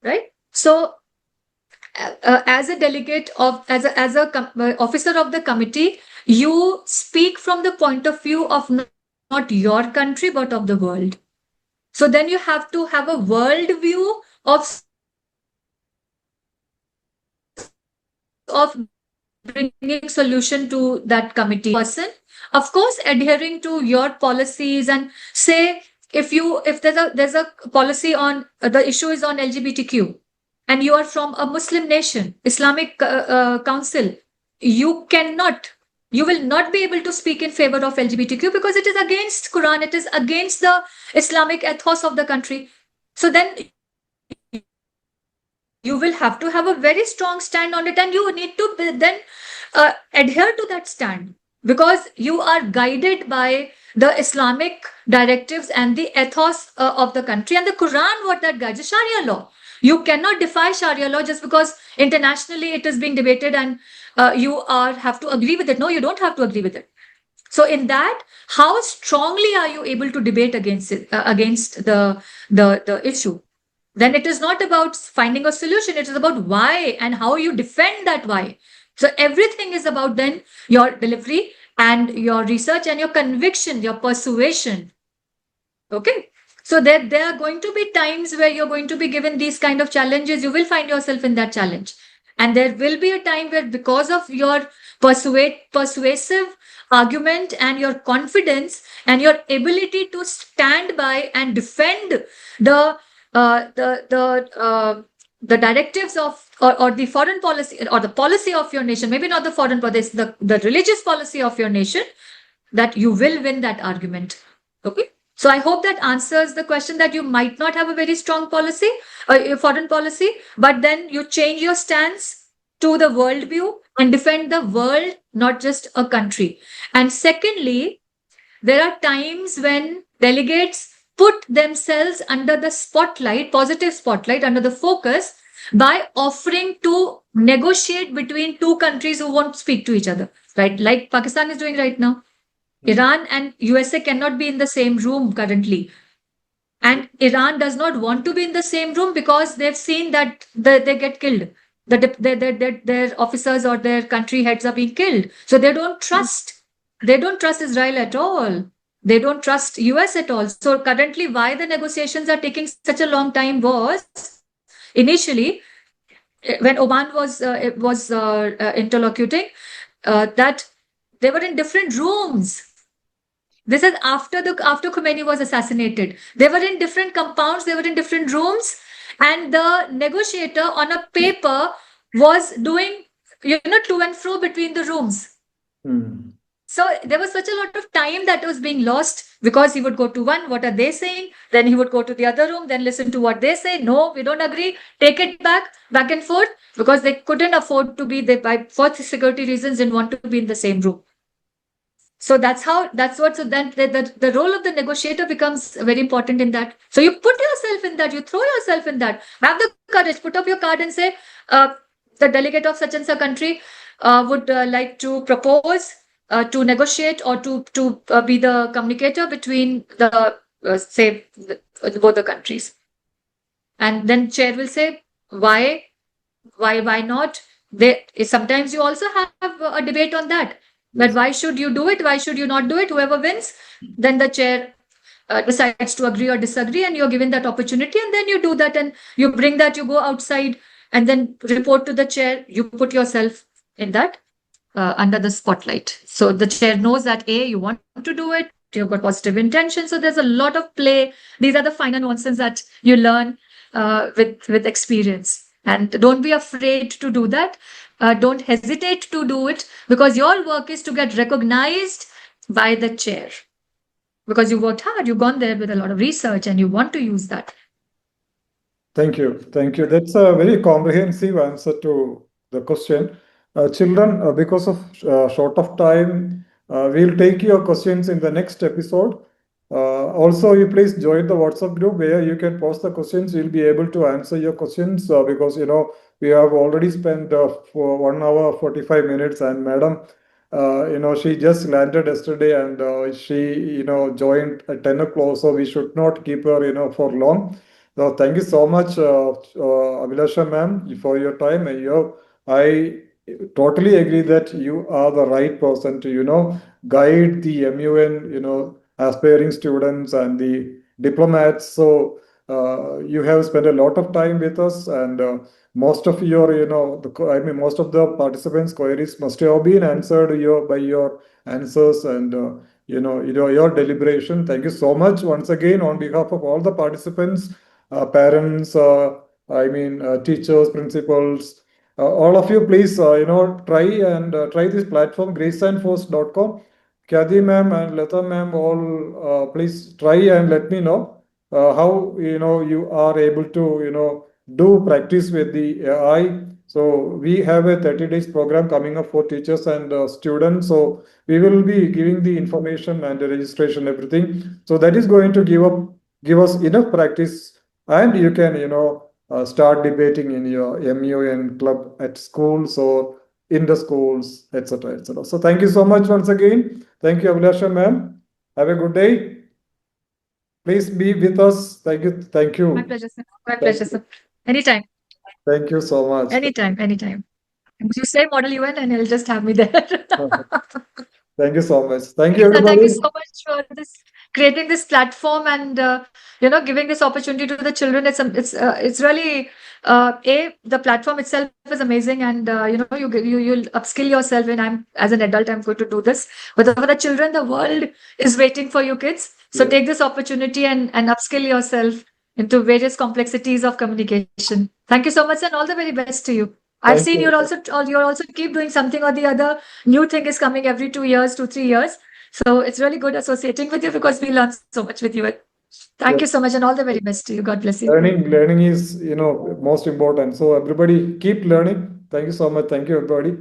right? So as a delegate of as a officer of the committee, you speak from the point of view of not your country but of the world. So then you have to have a world view of bringing solution to that committee person, of course adhering to your policies. And say if there's a policy on the issue is on LGBTQ, and you are from a Muslim nation, Islamic council, you will not be able to speak in favor of LGBTQ because it is against Quran, it is against the Islamic ethos of the country. So then you will have to have a very strong stand on it, and you need to then adhere to that stand, because you are guided by the Islamic directives and the ethos of the country. And the Quran, what that guides is Sharia law. You cannot defy Sharia law just because internationally it is being debated and you have to agree with it. No, you don't have to agree with it. So in that, how strongly are you able to debate against it, against the issue? Then it is not about finding a solution. It is about why and how you defend that why. So everything is about then your delivery and your research and your conviction, your persuasion. Okay. So there are going to be times where you're going to be given these kind of challenges. You will find yourself in that challenge. And there will be a time where, because of your persuasive argument and your confidence and your ability to stand by and defend the directives of or the foreign policy or the policy of your nation, maybe not the foreign policy, the religious policy of your nation, that you will win that argument. Okay. So I hope that answers the question, that you might not have a very strong policy, foreign policy, but then you change your stance to the worldview and defend the world, not just a country. And secondly, there are times when delegates put themselves under the spotlight, positive spotlight, under the focus, by offering to negotiate between two countries who won't speak to each other, right? Like Pakistan is doing right now. Iran and USA cannot be in the same room currently. And Iran does not want to be in the same room because they've seen that they get killed. Their officers or their country heads are being killed. So they don't trust. They don't trust Israel at all. They don't trust US at all. So currently, why the negotiations are taking such a long time was, initially, when Oman was interlocuting, that they were in different rooms. This is after Khomeini was assassinated. They were in different compounds, they were in different rooms, and the negotiator on a paper was doing, to and fro between the rooms. So there was such a lot of time that was being lost because he would go to one, what are they saying? Then he would go to the other room, then listen to what they say. No, we don't agree. Take it back and forth, because they couldn't afford to be there for security reasons, didn't want to be in the same room. So so then the role of the negotiator becomes very important in that. So you put yourself in that, you throw yourself in that. Have the courage, put up your card and say, the delegate of such and such country would like to propose to negotiate or to be the communicator between the both the countries. And then chair will say, why not? Sometimes you also have a debate on that. But why should you do it? Why should you not do it? Whoever wins, then the chair decides to agree or disagree, and you're given that opportunity, and then you do that, and you bring that, you go outside, and then report to the chair. You put yourself in that under the spotlight. So the chair knows that you want to do it, you've got positive intention. So there's a lot of play. These are the finer nuances that you learn with experience. And don't be afraid to do that. Don't hesitate to do it, because your work is to get recognized by the chair. Because you worked hard, you've gone there with a lot of research, and you want to use that. Thank you. Thank you. That's a very comprehensive answer to the question. Children, because of short of time, we'll take your questions in the next episode. Also, you please join the WhatsApp group where you can post the questions. We'll be able to answer your questions because we have already spent for 1 hour 45 minutes, and Madam, she just landed yesterday, and she joined at 10 o'clock, so we should not keep her for long. So thank you so much, Abhilasha ma'am, for your time. And I totally agree that you are the right person to guide the MUN aspiring students and the diplomats. So you have spent a lot of time with us, and most of your most of the participants' queries must have been answered by your answers and your deliberation. Thank you so much once again on behalf of all the participants, parents, teachers, principals, all of you. Please try this platform, graceandforce.com. Kathy ma'am and Lata ma'am, all please try and let me know how you are able to do practice with the AI. So we have a 30 days program coming up for teachers and students. So we will be giving the information and the registration, everything. So that is going to give us enough practice, and you can start debating in your MUN club at schools or in the schools, etc., etc. So thank you so much once again. Thank you, Abhilasha ma'am. Have a good day. Please be with us. Thank you. Thank you. My pleasure, sir. My pleasure, sir. Anytime. Thank you so much. Anytime. You say Model UN and you'll just have me there. Thank you so much. Thank you, Sir, everybody. thank you so much for creating this platform and giving this opportunity to the children. It's really the platform itself is amazing, and you'll upskill yourself. And I'm as an adult, I'm going to do this. But for the children, the world is waiting for you kids. So Yeah. take this opportunity and upskill yourself into various complexities of communication. Thank you so much, and all the very best to you. I've Thank seen you. you're also keep doing something or the other. New thing is coming every 2 years, 3 years. So it's really good associating with you, because we learn so much with you. Thank you so much, and all the very best to you. God bless you. Learning is most important. So everybody keep learning. Thank you so much. Thank you, everybody.